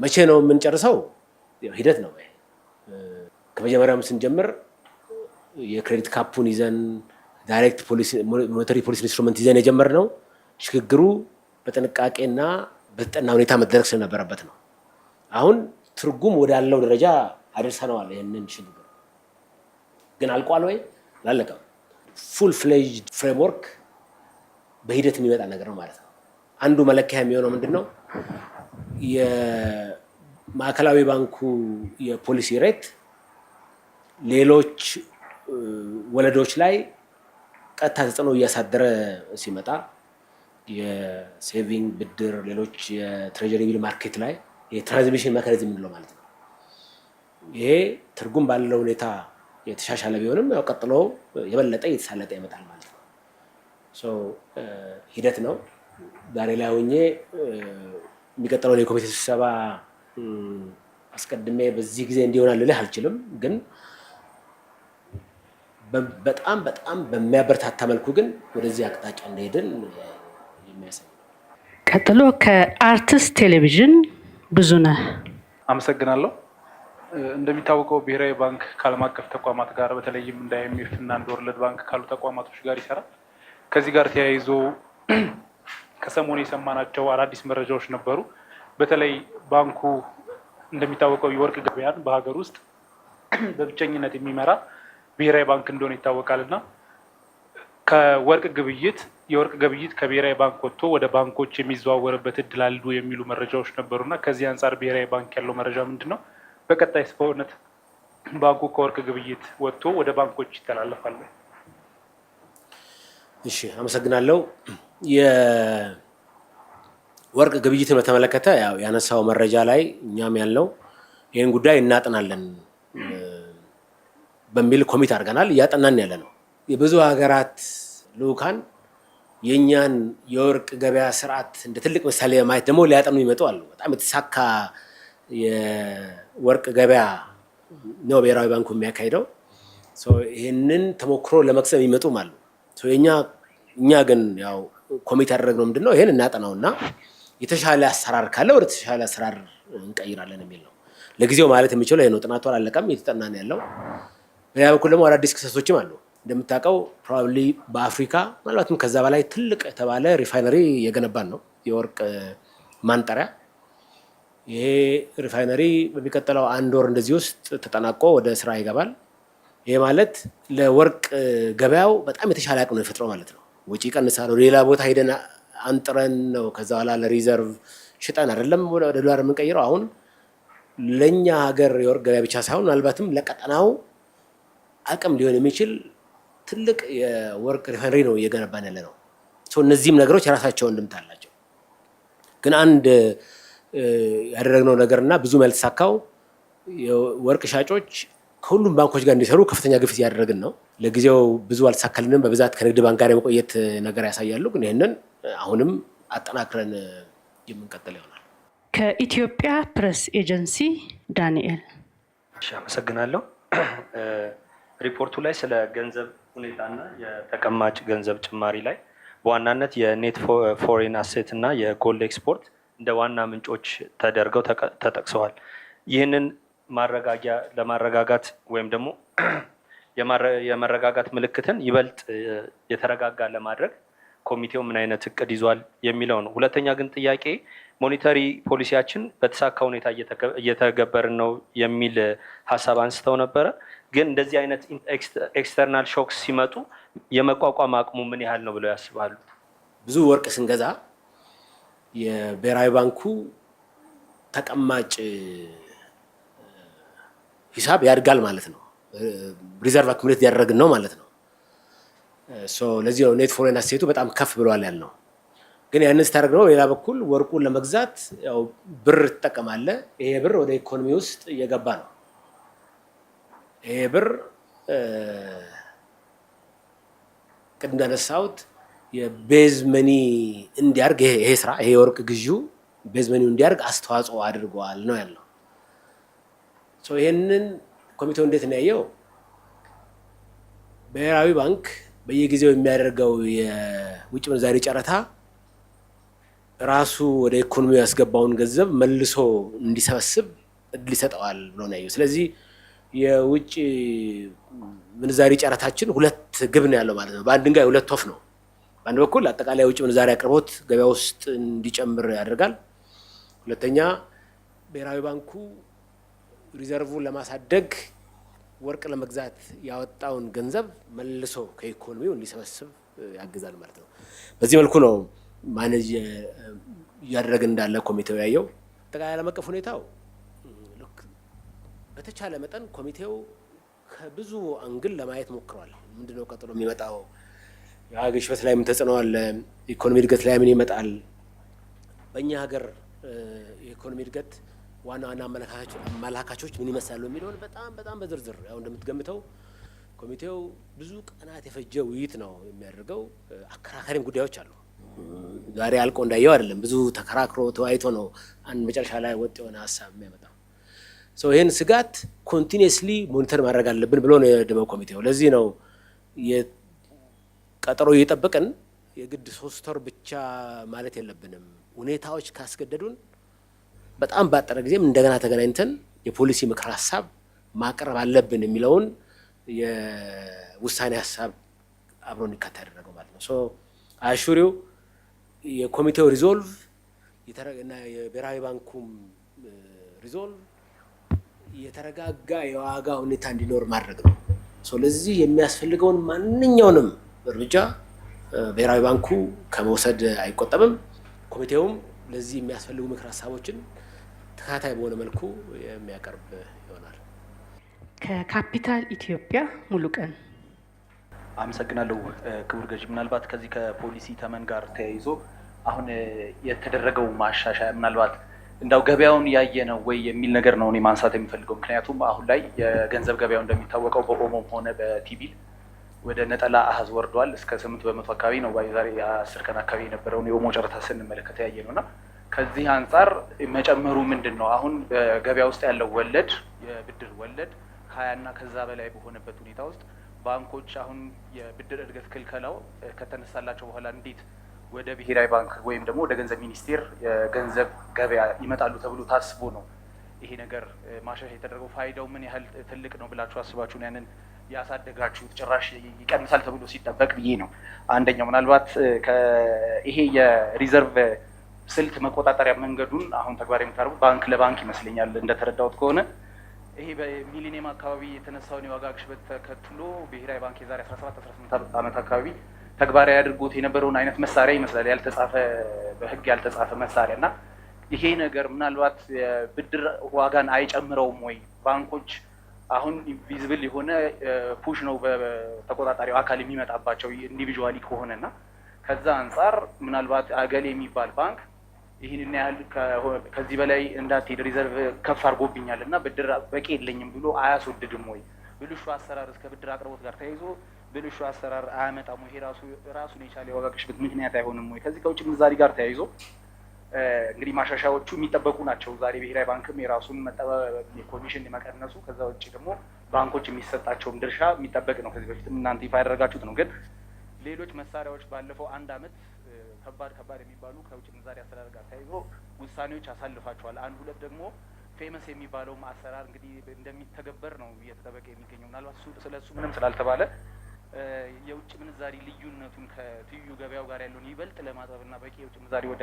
መቼ ነው የምንጨርሰው? ሂደት ነው። ከመጀመሪያም ስንጀምር የክሬዲት ካፑን ይዘን ዳይሬክት ሞኔታሪ ፖሊሲ ኢንስትሩመንት ይዘን የጀመርነው ሽግግሩ በጥንቃቄና በተጠና ሁኔታ መደረግ ስለነበረበት ነው። አሁን ትርጉም ወዳለው ደረጃ አደርሰነዋል። ይህንን ሽግግር ግን አልቋል ወይ? አላለቀም። ፉል ፍሌጅድ ፍሬምወርክ በሂደት የሚመጣ ነገር ነው ማለት ነው። አንዱ መለኪያ የሚሆነው ምንድን ነው? የማዕከላዊ ባንኩ የፖሊሲ ሬት ሌሎች ወለዶች ላይ ቀጥታ ተጽዕኖ እያሳደረ ሲመጣ የሴቪንግ ብድር፣ ሌሎች የትሬጀሪ ቢል ማርኬት ላይ የትራንስሚሽን ሜካኒዝም የምንለው ማለት ነው። ይሄ ትርጉም ባለው ሁኔታ የተሻሻለ ቢሆንም ያው ቀጥሎ የበለጠ እየተሳለጠ ይመጣል ማለት ነው። ሂደት ነው። ዛሬ ላይ ሆኜ የሚቀጥለውን የኮሚቴ ስብሰባ አስቀድሜ በዚህ ጊዜ እንዲሆናል ልልህ አልችልም፣ ግን በጣም በሚያበረታታ መልኩ ግን ወደዚህ አቅጣጫ እንደሄድን የሚያሳይ። ቀጥሎ ከአርትስ ቴሌቪዥን ብዙነህ። አመሰግናለሁ። እንደሚታወቀው ብሔራዊ ባንክ ከዓለም አቀፍ ተቋማት ጋር በተለይም እንደ IMF እና እንደ ወርልድ ባንክ ካሉ ተቋማቶች ጋር ይሰራል። ከዚህ ጋር ተያይዞ ከሰሞኑ የሰማናቸው አዳዲስ መረጃዎች ነበሩ። በተለይ ባንኩ እንደሚታወቀው የወርቅ ገበያን በሀገር ውስጥ በብቸኝነት የሚመራ ብሔራዊ ባንክ እንደሆነ ይታወቃል እና የወርቅ ግብይት ከብሔራዊ ባንክ ወጥቶ ወደ ባንኮች የሚዘዋወርበት እድል አሉ የሚሉ መረጃዎች ነበሩና ከዚህ አንጻር ብሔራዊ ባንክ ያለው መረጃ ምንድን ነው? በቀጣይ በእውነት ባንኩ ከወርቅ ግብይት ወጥቶ ወደ ባንኮች ይተላለፋል? እሺ፣ አመሰግናለሁ። የወርቅ ግብይትን በተመለከተ ያነሳው መረጃ ላይ እኛም ያልነው ይህን ጉዳይ እናጥናለን በሚል ኮሚት አድርገናል። እያጠናን ያለ ነው። የብዙ ሀገራት ልኡካን የእኛን የወርቅ ገበያ ስርዓት እንደ ትልቅ ምሳሌ ማየት ደግሞ ሊያጠኑ ይመጡ አሉ። በጣም የተሳካ የወርቅ ገበያ ነው ብሔራዊ ባንኩ የሚያካሂደው። ይህንን ተሞክሮ ለመቅሰም ይመጡም አሉ። እኛ ግን ያው ኮሚቴ ያደረግነው ምንድን ነው? ይህን እናጠናውና የተሻለ አሰራር ካለ ወደ ተሻለ አሰራር እንቀይራለን የሚል ነው። ለጊዜው ማለት የሚችለው ይሄ ነው። ጥናቱ አላለቀም፣ እየተጠና ነው ያለው። በሌላ በኩል ደግሞ አዳዲስ ክስተቶችም አሉ። እንደምታውቀው ፕሮባብሊ በአፍሪካ ምናልባትም ከዛ በላይ ትልቅ የተባለ ሪፋይነሪ የገነባን ነው የወርቅ ማንጠሪያ። ይሄ ሪፋይነሪ በሚቀጥለው 1 ወር እንደዚህ ውስጥ ተጠናቆ ወደ ስራ ይገባል። ይሄ ማለት ለወርቅ ገበያው በጣም የተሻለ አቅም ነው የሚፈጥረው ማለት ነው። ወጪ ይቀንሳል። ሌላ ቦታ ሄደን አንጥረን ነው ከዛ በኋላ ለሪዘርቭ ሽጠን አይደለም ወደ ዶላር የምንቀይረው። አሁን ለኛ ሀገር የወርቅ ገበያ ብቻ ሳይሆን ምናልባትም ለቀጠናው አቅም ሊሆን የሚችል ትልቅ የወርቅ ሪፋይነሪ ነው እየገነባን ያለ ነው። እነዚህም ነገሮች የራሳቸው እንድምታ አላቸው። ግን አንድ ያደረግነው ነገርና ብዙም ያልተሳካው የወርቅ ሻጮች ከሁሉም ባንኮች ጋር እንዲሰሩ ከፍተኛ ግፊት እያደረግን ነው። ለጊዜው ብዙ አልተሳካልንም። በብዛት ከንግድ ባንክ ጋር የመቆየት ነገር ያሳያሉ። ግን ይህንን አሁንም አጠናክረን የምንቀጥል ይሆናል። ከኢትዮጵያ ፕሬስ ኤጀንሲ ዳንኤል። አመሰግናለሁ። ሪፖርቱ ላይ ስለ ገንዘብ ሁኔታና የተቀማጭ ገንዘብ ጭማሪ ላይ በዋናነት የኔት ፎሬን አሴት እና የጎልድ ኤክስፖርት እንደ ዋና ምንጮች ተደርገው ተጠቅሰዋል። ይህንን ለማረጋጋት ወይም ደግሞ የመረጋጋት ምልክትን ይበልጥ የተረጋጋ ለማድረግ ኮሚቴው ምን አይነት እቅድ ይዟል የሚለው ነው። ሁለተኛ ግን ጥያቄ ሞኔታሪ ፖሊሲያችን በተሳካ ሁኔታ እየተገበርን ነው የሚል ሀሳብ አንስተው ነበረ። ግን እንደዚህ አይነት ኤክስተርናል ሾክስ ሲመጡ የመቋቋም አቅሙ ምን ያህል ነው ብለው ያስባሉ? ብዙ ወርቅ ስንገዛ የብሔራዊ ባንኩ ተቀማጭ ሂሳብ ያድጋል ማለት ነው። ሪዘርቭ አኩሙሌት ያደረግን ነው ማለት ነው። ለዚህ ነው ኔት ፎሬን አሴቱ በጣም ከፍ ብሏል ያልነው። ግን ያንን ስታደርግ ነው ሌላ በኩል ወርቁን ለመግዛት ያው ብር ትጠቀማለህ። ይሄ ብር ወደ ኢኮኖሚ ውስጥ እየገባ ነው። ይሄ ብር ቅድም እንዳነሳሁት የቤዝ መኒ እንዲያርግ ይሄ ስራ ይሄ የወርቅ ግዢው ቤዝ መኒው እንዲያርግ አስተዋጽኦ አድርጓል ነው ያለው። ይሄንን ኮሚቴው እንዴት ነው ያየው? ብሔራዊ ባንክ በየጊዜው የሚያደርገው የውጭ ምንዛሪ ጨረታ ራሱ ወደ ኢኮኖሚው ያስገባውን ገንዘብ መልሶ እንዲሰበስብ እድል ይሰጠዋል ብሎ ነው ያየው። ስለዚህ የውጭ ምንዛሪ ጨረታችን 2 ግብ ነው ያለው ማለት ነው። በአንድ ድንጋይ 2 ወፍ ነው። በአንድ በኩል አጠቃላይ የውጭ ምንዛሪ አቅርቦት ገበያ ውስጥ እንዲጨምር ያደርጋል። ሁለተኛ ብሔራዊ ባንኩ ሪዘርቭን ለማሳደግ ወርቅ ለመግዛት ያወጣውን ገንዘብ መልሶ ከኢኮኖሚው እንዲሰበስብ ያግዛል ማለት ነው። በዚህ መልኩ ነው ማኔጅ እያደረግን እንዳለ ኮሚቴው ያየው። አጠቃላይ ዓለም አቀፍ ሁኔታው በተቻለ መጠን ኮሚቴው ከብዙ አንግል ለማየት ሞክሯል። ምንድነው ቀጥሎ የሚመጣው? የዋጋ ግሽበት ላይ ምን ተጽዕኖ አለ? ኢኮኖሚ እድገት ላይ ምን ይመጣል? በእኛ ሀገር የኢኮኖሚ እድገት ዋና ዋና አመላካቾች ምን ይመስላሉ የሚለውን በጣም በዝርዝር ያው እንደምትገምተው ኮሚቴው ብዙ ቀናት የፈጀ ውይይት ነው የሚያደርገው። አከራካሪም ጉዳዮች አሉ። ዛሬ አልቆ እንዳየው አይደለም። ብዙ ተከራክሮ ተወያይቶ ነው አንድ መጨረሻ ላይ ወጥ የሆነ ሀሳብ የሚያመጣው። ይህን ስጋት ኮንቲኒየስሊ ሞኒተር ማድረግ አለብን ብሎ ነው የደመው ኮሚቴው። ለዚህ ነው ቀጠሮ እየጠበቅን የግድ 3 ወር ብቻ ማለት የለብንም። ሁኔታዎች ካስገደዱን በጣም ባጠረ ጊዜም እንደገና ተገናኝተን የፖሊሲ ምክር ሀሳብ ማቅረብ አለብን የሚለውን የውሳኔ ሀሳብ አብሮ እንዲካተት ያደረገው ማለት ነው። አሹሪው የኮሚቴው ሪዞልቭ እና የብሔራዊ ባንኩም ሪዞልቭ የተረጋጋ የዋጋ ሁኔታ እንዲኖር ማድረግ ነው። ለዚህ የሚያስፈልገውን ማንኛውንም እርምጃ ብሔራዊ ባንኩ ከመውሰድ አይቆጠብም። ኮሚቴውም ለዚህ የሚያስፈልጉ ምክር ሀሳቦችን ተከታታይ በሆነ መልኩ የሚያቀርብ ይሆናል። ከካፒታል ኢትዮጵያ ሙሉቀን። አመሰግናለሁ ክቡር ገዢ። ምናልባት ከዚህ ከፖሊሲ ተመን ጋር ተያይዞ አሁን የተደረገው ማሻሻያ ምናልባት እንዳው ገበያውን ያየ ነው ወይ የሚል ነገር ነው እኔ ማንሳት የሚፈልገው። ምክንያቱም አሁን ላይ የገንዘብ ገበያው እንደሚታወቀው በኦሞም ሆነ በቲቢል ወደ ነጠላ አሃዝ ወርዷል። እስከ 8% አካባቢ ነው ዛሬ 10 ቀን አካባቢ የነበረውን የኦሞ ጨረታ ስንመለከት ያየ ነውና ከዚህ አንጻር መጨመሩ ምንድን ነው? አሁን በገበያ ውስጥ ያለው ወለድ የብድር ወለድ 20 እና ከዛ በላይ በሆነበት ሁኔታ ውስጥ ባንኮች አሁን የብድር እድገት ክልከላው ከተነሳላቸው በኋላ እንዴት ወደ ብሔራዊ ባንክ ወይም ደግሞ ወደ ገንዘብ ሚኒስቴር የገንዘብ ገበያ ይመጣሉ ተብሎ ታስቦ ነው ይሄ ነገር ማሻሻያ የተደረገው? ፋይዳው ምን ያህል ትልቅ ነው ብላችሁ አስባችሁ ነው ያንን ያሳደጋችሁት? ጭራሽ ይቀንሳል ተብሎ ሲጠበቅ ብዬ ነው። አንደኛው ምናልባት ይሄ የሪዘርቭ ስልት መቆጣጠሪያ መንገዱን አሁን ተግባራዊ የምታደርጉት ባንክ ለባንክ ይመስለኛል እንደተረዳሁት ከሆነ። ይሄ በሚሊኒየም አካባቢ የተነሳውን የዋጋ ግሽበት ተከትሎ ብሔራዊ ባንክ የዛሬ 17-18 ዓመት አካባቢ ተግባራዊ አድርጎት የነበረውን አይነት መሳሪያ ይመስላል፣ ያልተጻፈ በህግ ያልተጻፈ መሳሪያ እና ይሄ ነገር ምናልባት ብድር ዋጋን አይጨምረውም ወይ? ባንኮች አሁን ቪዚብል የሆነ ፑሽ ነው በተቆጣጣሪው አካል የሚመጣባቸው ኢንዲቪጁዋሊ ከሆነና ከዛ አንጻር ምናልባት አገሌ የሚባል ባንክ ይህንን ያህል ከዚህ በላይ እንዳትሄድ ሪዘርቭ ከፍ አድርጎብኛል እና ብድር በቂ የለኝም ብሎ አያስወድድም ወይ? ብልሹ አሰራር እስከ ብድር አቅርቦት ጋር ተያይዞ ብልሹ አሰራር አያመጣም ወይ? ይሄ ራሱን የቻለ የዋጋ ግሽበት ምክንያት አይሆንም ወይ? ከዚህ ከውጭ ምንዛሪ ጋር ተያይዞ እንግዲህ ማሻሻያዎቹ የሚጠበቁ ናቸው። ዛሬ ብሔራዊ ባንክም የራሱን ኮሚሽን መቀነሱ፣ ከዛ ውጭ ደግሞ ባንኮች የሚሰጣቸውን ድርሻ የሚጠበቅ ነው። ከዚህ በፊትም እናንተ ይፋ ያደረጋችሁት ነው። ግን ሌሎች መሳሪያዎች ባለፈው አንድ አመት ከባድ የሚባሉ ከውጭ ምንዛሪ አሰራር ጋር ተያይዞ ውሳኔዎች አሳልፋቸዋል። አንድ ሁለት ደግሞ ፌመስ የሚባለው አሰራር እንግዲህ እንደሚተገበር ነው እየተጠበቀ የሚገኘው። ምናልባት ስለ እሱ ምንም ስላልተባለ የውጭ ምንዛሪ ልዩነቱን ከትይዩ ገበያው ጋር ያለውን ይበልጥ ለማጥበብና በቂ የውጭ ምንዛሪ ወደ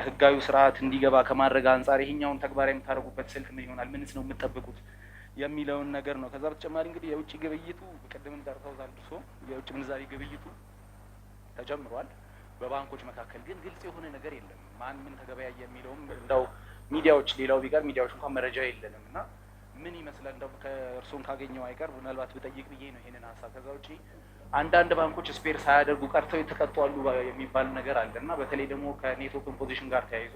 ህጋዊ ስርዓት እንዲገባ ከማድረግ አንጻር ይሄኛውን ተግባራዊ የምታደርጉበት ስልት ምን ይሆናል? ምንስ ነው የምትጠብቁት የሚለውን ነገር ነው። ከዛ በተጨማሪ እንግዲህ የውጭ ግብይቱ ቅድምም ጠርተውታል እርሶ፣ የውጭ ምንዛሪ ግብይቱ ተጀምሯል። በባንኮች መካከል ግን ግልጽ የሆነ ነገር የለም። ማን ምን ተገበያየ የሚለውም እንዳው ሚዲያዎች፣ ሌላው ቢቀር ሚዲያዎች እንኳን መረጃ የለንም እና ምን ይመስላል እንደው ከእርሶን ካገኘው አይቀር ምናልባት ብጠይቅ ብዬ ነው ይሄንን ሀሳብ። ከዛ ውጪ አንዳንድ ባንኮች ስፔር ሳያደርጉ ቀርተው የተቀጡ አሉ የሚባል ነገር አለ እና በተለይ ደግሞ ከኔትወርክ ኮምፖዚሽን ጋር ተያይዞ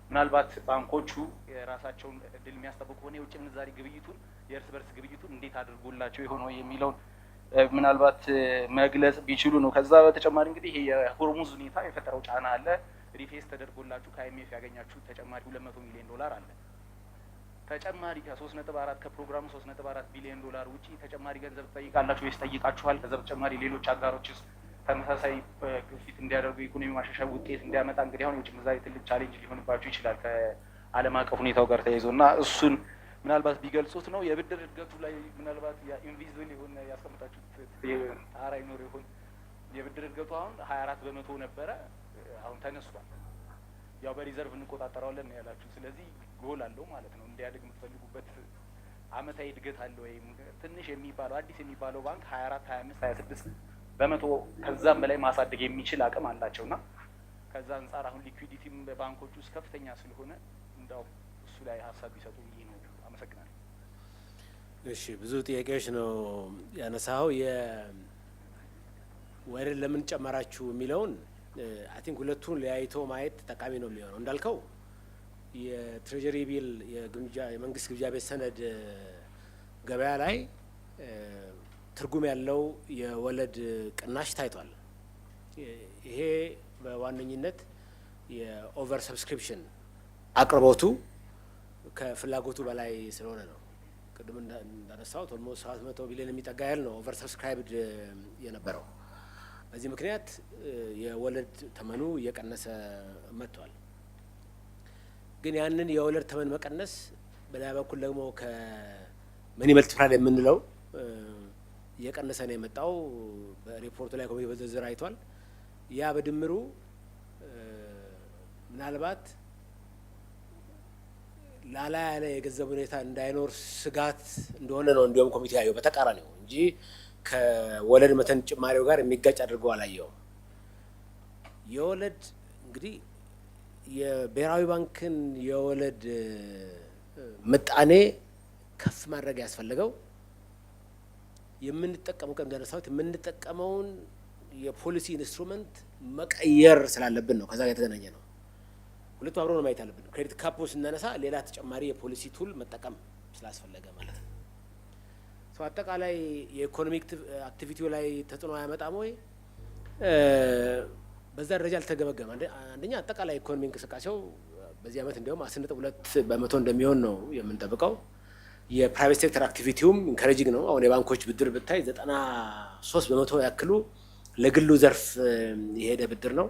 ምናልባት ባንኮቹ የራሳቸውን እድል የሚያስጠብቁ ከሆነ የውጭ ምንዛሪ ግብይቱን የእርስ በርስ ግብይቱን እንዴት አድርጎላቸው የሆነው የሚለውን ምናልባት መግለጽ ቢችሉ ነው። ከዛ በተጨማሪ እንግዲህ ይሄ የሆርሙዝ ሁኔታ የፈጠረው ጫና አለ። ሪፌስ ተደርጎላችሁ ከአይኤምኤፍ ያገኛችሁ ተጨማሪ $200 ሚሊዮን አለ። ተጨማሪ ከ3.4 ከፕሮግራሙ $3.4 ቢሊዮን ውጪ ተጨማሪ ገንዘብ ትጠይቃላችሁ ወይስ ጠይቃችኋል? ከዛ በተጨማሪ ሌሎች አጋሮችስ ተመሳሳይ ግፊት እንዲያደርጉ የኢኮኖሚ ማሻሻያ ውጤት እንዲያመጣ እንግዲህ አሁን የውጭ ምንዛሪ ትልቅ ቻሌንጅ ሊሆንባችሁ ይችላል ከዓለም አቀፍ ሁኔታው ጋር ተያይዞ እና እሱን ምናልባት ቢገልጹት ነው። የብድር እድገቱ ላይ ምናልባት ኢንቪዚብል የሆነ ያስቀምጣችሁት ጣራ ይኖር ይሆን? የብድር እድገቱ አሁን 24 በመቶ ነበረ፣ አሁን ተነስቷል። ያው በሪዘርቭ እንቆጣጠረዋለን ነው ያላችሁ። ስለዚህ ጎል አለው ማለት ነው። እንዲያድግ የምትፈልጉበት አመታዊ እድገት አለ ወይም ትንሽ የሚባለው አዲስ የሚባለው ባንክ 24 25 26 በመቶ ከዛም በላይ ማሳደግ የሚችል አቅም አላቸውና ከዛ አንጻር አሁን ሊኩዊዲቲም በባንኮች ውስጥ ከፍተኛ ስለሆነ እንዳው እሱ ላይ ሀሳብ ቢሰጡ ብዬ ነው። አመሰግናለሁ። እሺ፣ ብዙ ጥያቄዎች ነው ያነሳው። የወለድ ለምን ጨመራችሁ የሚለውን አይ ቲንክ ሁለቱን ለያይቶ ማየት ጠቃሚ ነው የሚሆነው። እንዳልከው የትሬጀሪ ቢል የመንግስት ግምጃ ቤት ሰነድ ገበያ ላይ ትርጉም ያለው የወለድ ቅናሽ ታይቷል። ይሄ በዋነኝነት የኦቨር ሰብስክሪፕሽን አቅርቦቱ ከፍላጎቱ በላይ ስለሆነ ነው። ቅድም እንዳነሳሁት ኦልሞስት 700 ቢሊዮን የሚጠጋ ያህል ነው ኦቨር ሰብስክራይብድ የነበረው። በዚህ ምክንያት የወለድ ተመኑ እየቀነሰ መጥቷል። ግን ያንን የወለድ ተመን መቀነስ በሌላ በኩል ደግሞ ከመኒ መልቲፕላየር የምንለው እየቀነሰ ነው የመጣው። በሪፖርቱ ላይ ኮሚቴ በዝርዝር አይቷል። ያ በድምሩ ምናልባት ላላ ያለ የገንዘብ ሁኔታ እንዳይኖር ስጋት እንደሆነ ነው እንዲሁም ኮሚቴ ያየው በተቃራኒው እንጂ ከወለድ መጠን ጭማሪው ጋር የሚጋጭ አድርገው አላየውም። የወለድ እንግዲህ የብሔራዊ ባንክን የወለድ ምጣኔ ከፍ ማድረግ ያስፈልገው የምንጠቀመው እንደነሳሁት የምንጠቀመውን የፖሊሲ ኢንስትሩመንት መቀየር ስላለብን ነው። ከዛ ጋር የተገናኘ ነው። ሁለቱ አብሮ ነው ማየት አለብን። ክሬዲት ካፑን ስናነሳ ሌላ ተጨማሪ የፖሊሲ ቱል መጠቀም ስላስፈለገ ማለት ነው። አጠቃላይ የኢኮኖሚክ አክቲቪቲው ላይ ተጽዕኖ አያመጣም ወይ? በዛ ደረጃ አልተገመገመ። አንደኛ አጠቃላይ ኢኮኖሚ እንቅስቃሴው በዚህ ዓመት እንዲያውም 10.2 በመቶ እንደሚሆን ነው የምንጠብቀው። የፕራይቬት ሴክተር አክቲቪቲውም ኢንካሬጂንግ ነው። አሁን የባንኮች ብድር ብታይ 93 በመቶ ያክሉ ለግሉ ዘርፍ የሄደ ብድር ነው።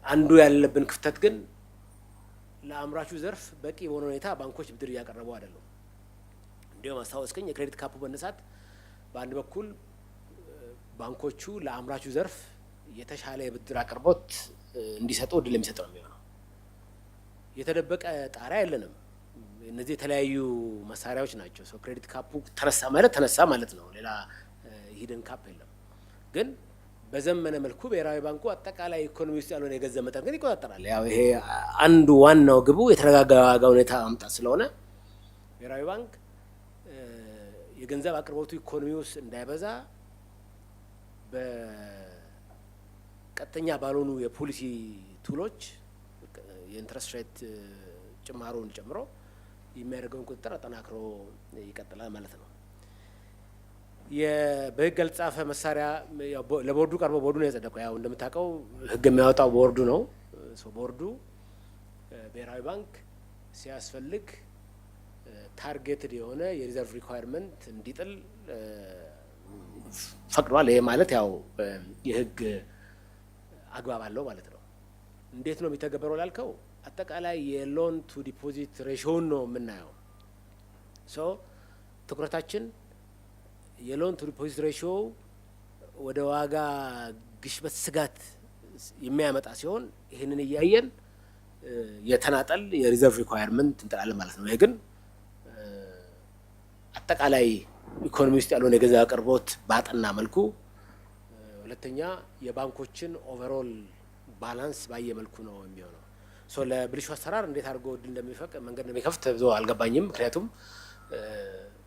አንዱ ያለብን ክፍተት ግን ለአምራቹ ዘርፍ በቂ በሆነ ሁኔታ ባንኮች ብድር እያቀረቡ አይደለም። እንዲሁም አስታወስከኝ የክሬዲት ካፑ መነሳት በአንድ በኩል ባንኮቹ ለአምራቹ ዘርፍ የተሻለ የብድር አቅርቦት እንዲሰጡ እድል የሚሰጥ ነው የሚሆነው። የተደበቀ ጣሪያ የለንም። እነዚህ የተለያዩ መሳሪያዎች ናቸው። ሰው ክሬዲት ካፑ ተነሳ ማለት ነው። ሌላ ሂደን ካፕ የለም። ግን በዘመነ መልኩ ብሔራዊ ባንኩ አጠቃላይ ኢኮኖሚ ውስጥ ያለውን የገንዘብ መጠን ግን ይቆጣጠራል። ያው ይሄ አንዱ ዋናው ግቡ የተረጋጋ ዋጋ ሁኔታ ማምጣት ስለሆነ ብሔራዊ ባንክ የገንዘብ አቅርቦቱ ኢኮኖሚ ውስጥ እንዳይበዛ በቀጥተኛ ባልሆኑ የፖሊሲ ቱሎች የኢንትረስት ሬት ጭማሮውን ጨምሮ የሚያደርገውን ቁጥጥር አጠናክሮ ይቀጥላል ማለት ነው። በህግ ያልተጻፈ መሳሪያ ለቦርዱ ቀርቦ ቦርዱ ነው የጸደቀው። ያው እንደምታውቀው ህግ የሚያወጣው ቦርዱ ነው። ቦርዱ ብሔራዊ ባንክ ሲያስፈልግ ታርጌትድ የሆነ የሪዘርቭ ሪኳየርመንት እንዲጥል ፈቅዷል። ይሄ ማለት ያው የህግ አግባብ አለው ማለት ነው። እንዴት ነው የሚተገበረው ላልከው አጠቃላይ የሎን ቱ ዲፖዚት ሬሽዮን ነው የምናየው። ትኩረታችን የሎን ቱ ዲፖዚት ሬሽዮ ወደ ዋጋ ግሽበት ስጋት የሚያመጣ ሲሆን ይህንን እያየን የተናጠል የሪዘርቭ ሪኳየርመንት እንጥላለን ማለት ነው። ይሄ ግን አጠቃላይ ኢኮኖሚ ውስጥ ያለውን የገንዘብ አቅርቦት ባጠና መልኩ፣ ሁለተኛ የባንኮችን ኦቨርኦል ባላንስ ባየ መልኩ ነው የሚሆነው። ለብልሹ አሰራር እንዴት አድርጎ እድል መንገድ እንደሚከፍት ብዙ አልገባኝም። ምክንያቱም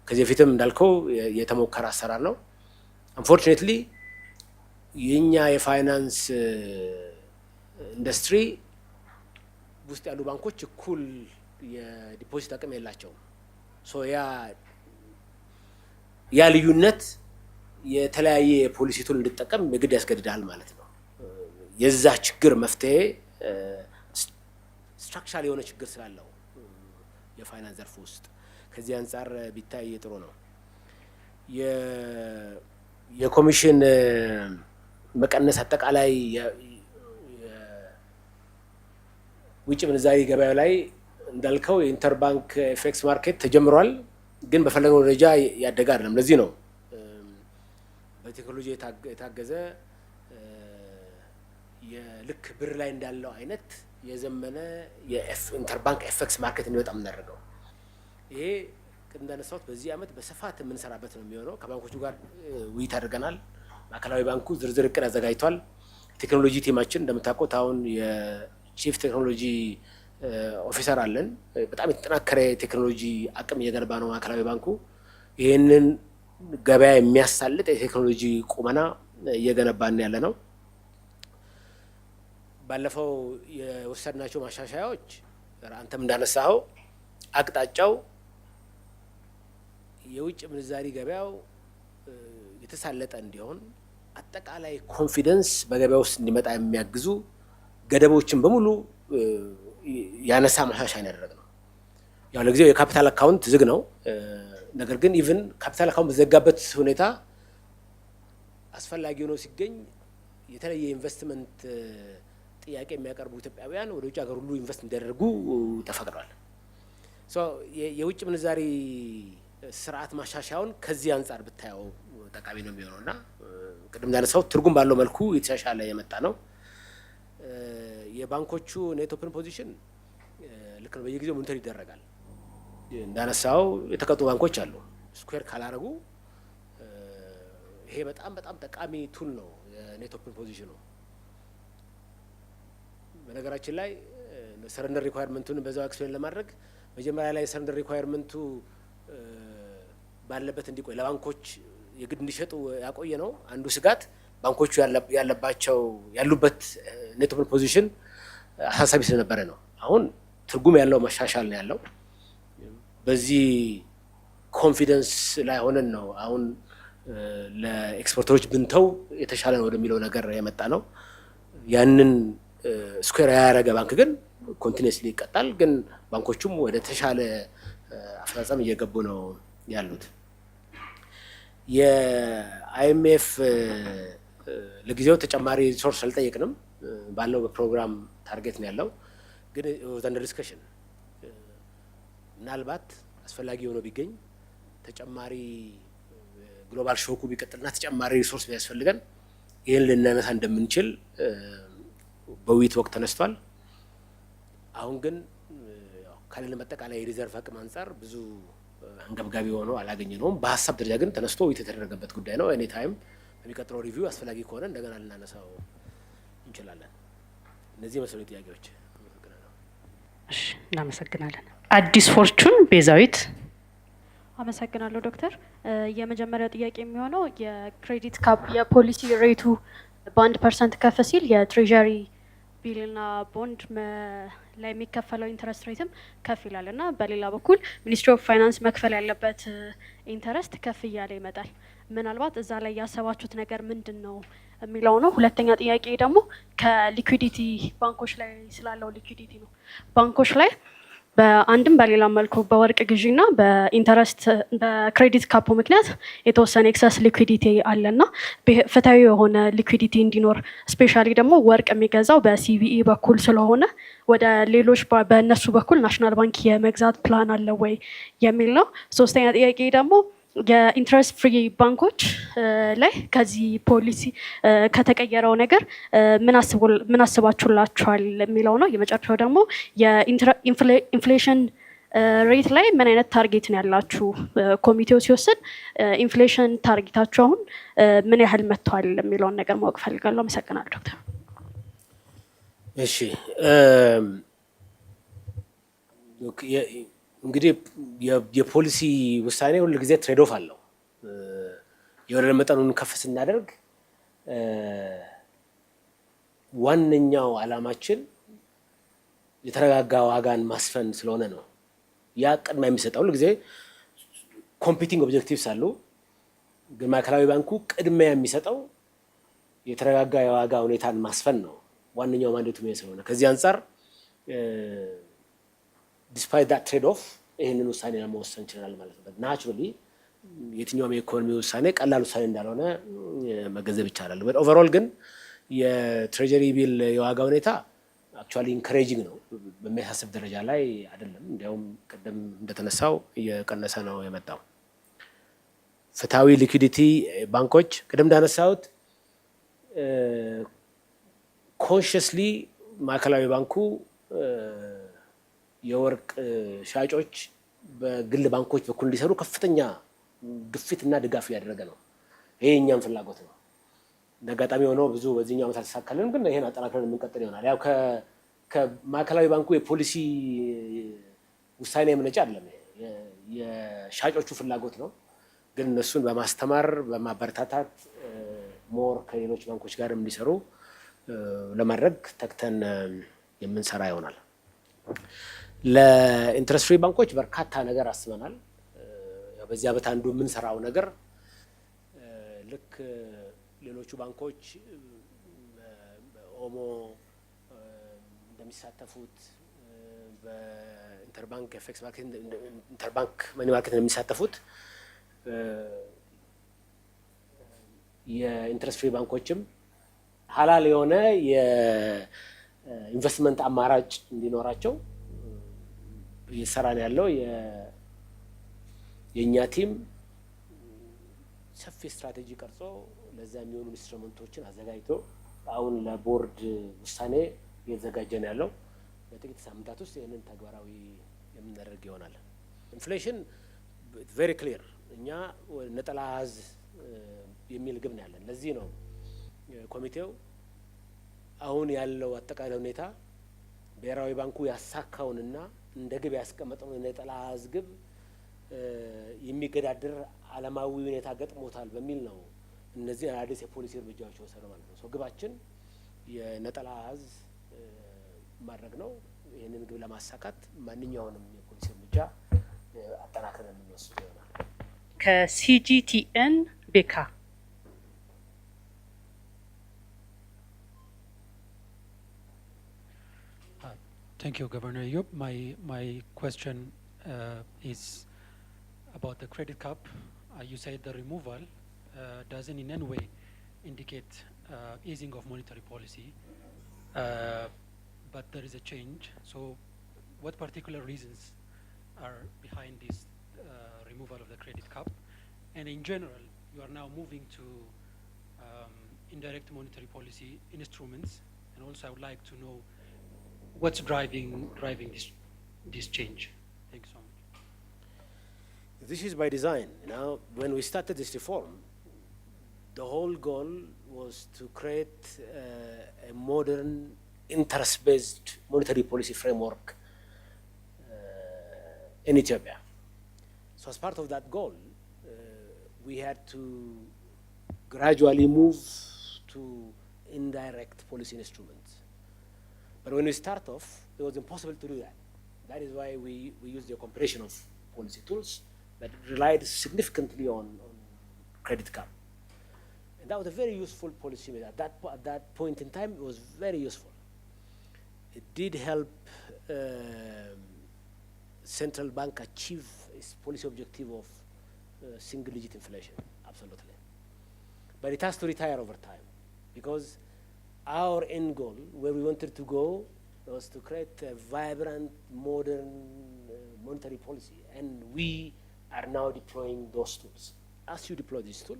ከዚህ በፊትም እንዳልከው የተሞከረ አሰራር ነው። አንፎርቹኔትሊ የኛ የፋይናንስ ኢንዱስትሪ ውስጥ ያሉ ባንኮች እኩል የዲፖዚት አቅም የላቸውም። ያ ልዩነት የተለያየ የፖሊሲ ቱል እንድጠቀም የግድ ያስገድዳል ማለት ነው። የዛ ችግር መፍትሄ ስትራክቸራል የሆነ ችግር ስላለው የፋይናንስ ዘርፍ ውስጥ ከዚህ አንጻር ቢታይ ጥሩ ነው። የኮሚሽን መቀነስ አጠቃላይ ውጭ ምንዛሪ ገበያ ላይ እንዳልከው የኢንተርባንክ ኤፍኤክስ ማርኬት ተጀምሯል፣ ግን በፈለገው ደረጃ ያደገ አይደለም። ለዚህ ነው በቴክኖሎጂ የታገዘ የልክ ብር ላይ እንዳለው አይነት የዘመነ የኢንተርባንክ ኤፍኤክስ ማርኬት እንዲወጣ የምናደርገው። ይሄ እንዳነሳሁት በዚህ ዓመት በስፋት የምንሰራበት ነው የሚሆነው። ከባንኮቹ ጋር ውይይት አድርገናል። ማዕከላዊ ባንኩ ዝርዝር እቅድ አዘጋጅቷል። ቴክኖሎጂ ቲማችን እንደምታውቁት አሁን የቺፍ ቴክኖሎጂ ኦፊሰር አለን። በጣም የተጠናከረ ቴክኖሎጂ አቅም እየገነባ ነው ማዕከላዊ ባንኩ። ይህንን ገበያ የሚያሳልጥ የቴክኖሎጂ ቁመና እየገነባን ያለ ነው። ባለፈው የወሰድናቸው ማሻሻያዎች አንተም እንዳነሳኸው አቅጣጫው የውጭ ምንዛሪ ገበያው የተሳለጠ እንዲሆን አጠቃላይ ኮንፊደንስ በገበያ ውስጥ እንዲመጣ የሚያግዙ ገደቦችን በሙሉ ያነሳ ማሻሻያ ያደረግነው። ያው ለጊዜው የካፒታል አካውንት ዝግ ነው። ነገር ግን ኢቭን ካፒታል አካውንት በዘጋበት ሁኔታ አስፈላጊ ሆኖ ሲገኝ የተለየ ኢንቨስትመንት ጥያቄ የሚያቀርቡ ኢትዮጵያውያን ወደ ውጭ ሀገር ሁሉ ኢንቨስት እንዲያደርጉ ተፈቅዷል። የውጭ ምንዛሪ ስርዓት ማሻሻያውን ከዚህ አንጻር ብታየው ጠቃሚ ነው የሚሆነው እና ቅድም እንዳነሳው ትርጉም ባለው መልኩ የተሻሻለ የመጣ ነው። የባንኮቹ ኔት ኦፕን ፖዚሽን ልክ ነው፣ በየጊዜው ሞኒተር ይደረጋል። እንዳነሳው የተቀጡ ባንኮች አሉ ስኩዌር ካላረጉ። ይሄ በጣም በጣም ጠቃሚ ቱል ነው የኔት ኦፕን ፖዚሽኑ። በነገራችን ላይ ሰረንደር ሪኳየርመንቱን በዛው ኤክስፕሌን ለማድረግ መጀመሪያ ላይ ሰረንደር ሪኳየርመንቱ ባለበት እንዲቆይ ለባንኮች የግድ እንዲሸጡ ያቆየ ነው። አንዱ ስጋት ባንኮቹ ያሉበት ኔት ኦፕን ፖዚሽን አሳሳቢ ስለነበረ ነው። አሁን ትርጉም ያለው መሻሻል ነው ያለው። በዚህ ኮንፊደንስ ላይ ሆነን ነው አሁን ለኤክስፖርተሮች ብንተው የተሻለ ነው ወደሚለው ነገር የመጣ ነው። ያንን ስኩዌር ያደረገ ባንክ ግን ኮንቲኒስሊ ይቀጣል። ግን ባንኮቹም ወደ ተሻለ አፈጻጸም እየገቡ ነው ያሉት። የአይኤምኤፍ ለጊዜው ተጨማሪ ሪሶርስ አልጠየቅንም፣ ባለው በፕሮግራም ታርጌት ነው ያለው። ግን ዘንድ ዲስከሽን ምናልባት አስፈላጊ ሆኖ ቢገኝ ተጨማሪ ግሎባል ሾኩ ቢቀጥልና ተጨማሪ ሪሶርስ ቢያስፈልገን ይህን ልናነሳ እንደምንችል በውይይት ወቅት ተነስቷል። አሁን ግን ካለን አጠቃላይ የሪዘርቭ አቅም አንጻር ብዙ አንገብጋቢ ሆኖ አላገኘነውም። በሀሳብ ደረጃ ግን ተነስቶ ውይይት የተደረገበት ጉዳይ ነው። ኤኒ ታይም በሚቀጥለው ሪቪው አስፈላጊ ከሆነ እንደገና ልናነሳው እንችላለን። እነዚህ መሰሉ ጥያቄዎች። እሺ፣ እናመሰግናለን። አዲስ ፎርቹን ቤዛዊት። አመሰግናለሁ ዶክተር። የመጀመሪያው ጥያቄ የሚሆነው የክሬዲት ካፕ የፖሊሲ ሬቱ በ1% ከፍ ሲል የትሬዠሪ ቢልና ቦንድ ላይ የሚከፈለው ኢንተረስት ሬትም ከፍ ይላል እና በሌላ በኩል ሚኒስትሪ ኦፍ ፋይናንስ መክፈል ያለበት ኢንተረስት ከፍ እያለ ይመጣል። ምናልባት እዛ ላይ ያሰባችሁት ነገር ምንድን ነው የሚለው ነው። ሁለተኛ ጥያቄ ደግሞ ከሊኩዊዲቲ ባንኮች ላይ ስላለው ሊኩዊዲቲ ነው። ባንኮች ላይ በአንድም በሌላ መልኩ በወርቅ ግዢና በኢንተረስት በክሬዲት ካፑ ምክንያት የተወሰነ ኤክሰስ ሊኩዊዲቲ አለና ፍትሃዊ የሆነ ሊኩዊዲቲ እንዲኖር ስፔሻሊ ደግሞ ወርቅ የሚገዛው በሲቢኢ በኩል ስለሆነ ወደ ሌሎች በእነሱ በኩል ናሽናል ባንክ የመግዛት ፕላን አለ ወይ የሚል ነው። ሶስተኛ ጥያቄ ደግሞ የኢንትረስት ፍሪ ባንኮች ላይ ከዚህ ፖሊሲ ከተቀየረው ነገር ምን አስባችሁላችኋል የሚለው ነው። የመጨረሻው ደግሞ የኢንፍሌሽን ሬት ላይ ምን አይነት ታርጌት ነው ያላችሁ? ኮሚቴው ሲወስድ ኢንፍሌሽን ታርጌታችሁ አሁን ምን ያህል መጥቷል የሚለውን ነገር ማወቅ ፈልጋለሁ። አመሰግናለሁ ዶክተር። እሺ እንግዲህ የፖሊሲ ውሳኔ ሁሉ ጊዜ ትሬድ ኦፍ አለው። የወለድ መጠኑን ከፍ ስናደርግ ዋነኛው ዓላማችን የተረጋጋ ዋጋን ማስፈን ስለሆነ ነው። ያ ቅድሚያ የሚሰጠው ሁሉ ጊዜ ኮምፒቲንግ ኦብጀክቲቭስ አሉ። ግን ማዕከላዊ ባንኩ ቅድሚያ የሚሰጠው የተረጋጋ የዋጋ ሁኔታን ማስፈን ነው። ዋነኛው ማንዴቱ ስለሆነ ከዚህ አንጻር ዲስፓይት ዳት ትሬድ ኦፍ ይህንን ውሳኔ ለመወሰን ይችላል ማለት ነው። ናቹራሊ የትኛውም የኢኮኖሚ ውሳኔ ቀላል ውሳኔ እንዳልሆነ መገንዘብ ይቻላል። ኦቨርኦል ግን የትሬጀሪ ቢል የዋጋ ሁኔታ አክቹዋሊ ኢንካሬጂንግ ነው። በሚያሳስብ ደረጃ ላይ አይደለም። እንዲያውም ቅድም እንደተነሳው እየቀነሰ ነው የመጣው። ፍትሃዊ ሊኩዊዲቲ ባንኮች ቅድም እንዳነሳሁት ኮንሽስሊ ማዕከላዊ ባንኩ የወርቅ ሻጮች በግል ባንኮች በኩል እንዲሰሩ ከፍተኛ ግፊትና ድጋፍ እያደረገ ነው። ይሄ እኛም ፍላጎት ነው። አጋጣሚ ሆነው ብዙ በዚህኛው ዓመት አልተሳካልንም፣ ግን ይሄን አጠናክረን የምንቀጥል ይሆናል። ያው ከማዕከላዊ ባንኩ የፖሊሲ ውሳኔ የመነጨ አይደለም፣ የሻጮቹ ፍላጎት ነው። ግን እነሱን በማስተማር በማበረታታት ሞር ከሌሎች ባንኮች ጋር እንዲሰሩ ለማድረግ ተግተን የምንሰራ ይሆናል። ለኢንትረስት ፍሪ ባንኮች በርካታ ነገር አስበናል። በዚህ ዓመት አንዱ የምንሰራው ነገር ልክ ሌሎቹ ባንኮች ኦሞ እንደሚሳተፉት በኢንተርባንክ ኤፍኤክስ ማርኬት ኢንተርባንክ መኒ ማርኬት እንደሚሳተፉት የኢንትረስት ፍሪ ባንኮችም ሀላል የሆነ የኢንቨስትመንት አማራጭ እንዲኖራቸው እየሰራን ያለው የእኛ ቲም ሰፊ ስትራቴጂ ቀርጾ ለዛ የሚሆኑ ኢንስትሩመንቶችን አዘጋጅቶ አሁን ለቦርድ ውሳኔ እየተዘጋጀ ነው ያለው። በጥቂት ሳምንታት ውስጥ ይህንን ተግባራዊ የምናደርግ ይሆናል። ኢንፍሌሽን ቬሪ ክሊር እኛ ነጠላ አሃዝ የሚል ግብ ነው ያለን። ለዚህ ነው ኮሚቴው አሁን ያለው አጠቃላይ ሁኔታ ብሔራዊ ባንኩ ያሳካውንና እንደ ግብ ያስቀመጠውን ነጠላ አሃዝ ግብ የሚገዳደር ዓለማዊ ሁኔታ ገጥሞታል በሚል ነው እነዚህ አዲስ የፖሊሲ እርምጃዎች ወሰነ ማለት ነው። ግባችን የነጠላ አሃዝ ማድረግ ነው። ይህንን ግብ ለማሳካት ማንኛውንም የፖሊሲ እርምጃ አጠናክረን የምንወስድ ይሆናል። ከሲጂቲኤን ቤካ Thank you, Governor Ayub. My question is about the credit cap. You said the removal doesn't in any way indicate easing of monetary policy, but there is a change. So what particular reasons are behind this removal of the credit cap? And in general, you are now moving to indirect monetary policy instruments And also I would like to know what's driving this change. Thanks so much. This is by design. Now, when we started this reform, the whole goal was to create a modern, interest-based monetary policy framework in Ethiopia. So as part of that goal, we had to gradually move to indirect policy instruments. But when we start off, it was impossible to do that. That is why we used the comparison of policy tools, but relied significantly on credit cap. And that was a very useful policy. At that point in time, it was very useful. It did help central bank achieve its policy objective of single-digit inflation, absolutely. But it has to retire over time, because our end goal, where we wanted to go, was to create a vibrant, modern monetary policy, and we are now deploying those tools. As you deploy this tool,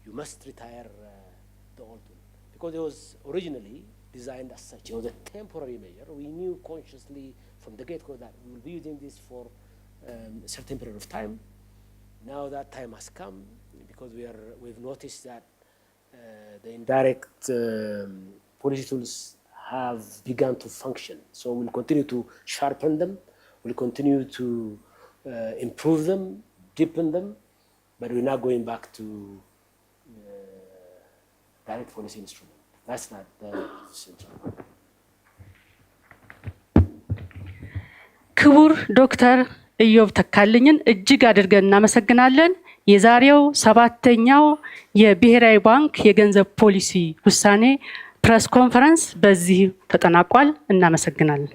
you must retire the old tool, because it was originally designed as such. It was a temporary measure. We knew consciously from the get-go that we will be using this for a certain period of time. Now that time has come, because we've noticed that the indirect policy tools have begun to function. So we'll continue to sharpen them, we'll continue to improve them, deepen them, but we're not going back to direct policy instrument. That's not the central. ክቡር ዶክተር ኢዮብ ተካልኝን እጅግ አድርገን እናመሰግናለን። የዛሬው 7ኛው የብሔራዊ ባንክ የገንዘብ ፖሊሲ ውሳኔ ፕሬስ ኮንፈረንስ በዚህ ተጠናቋል። እናመሰግናለን።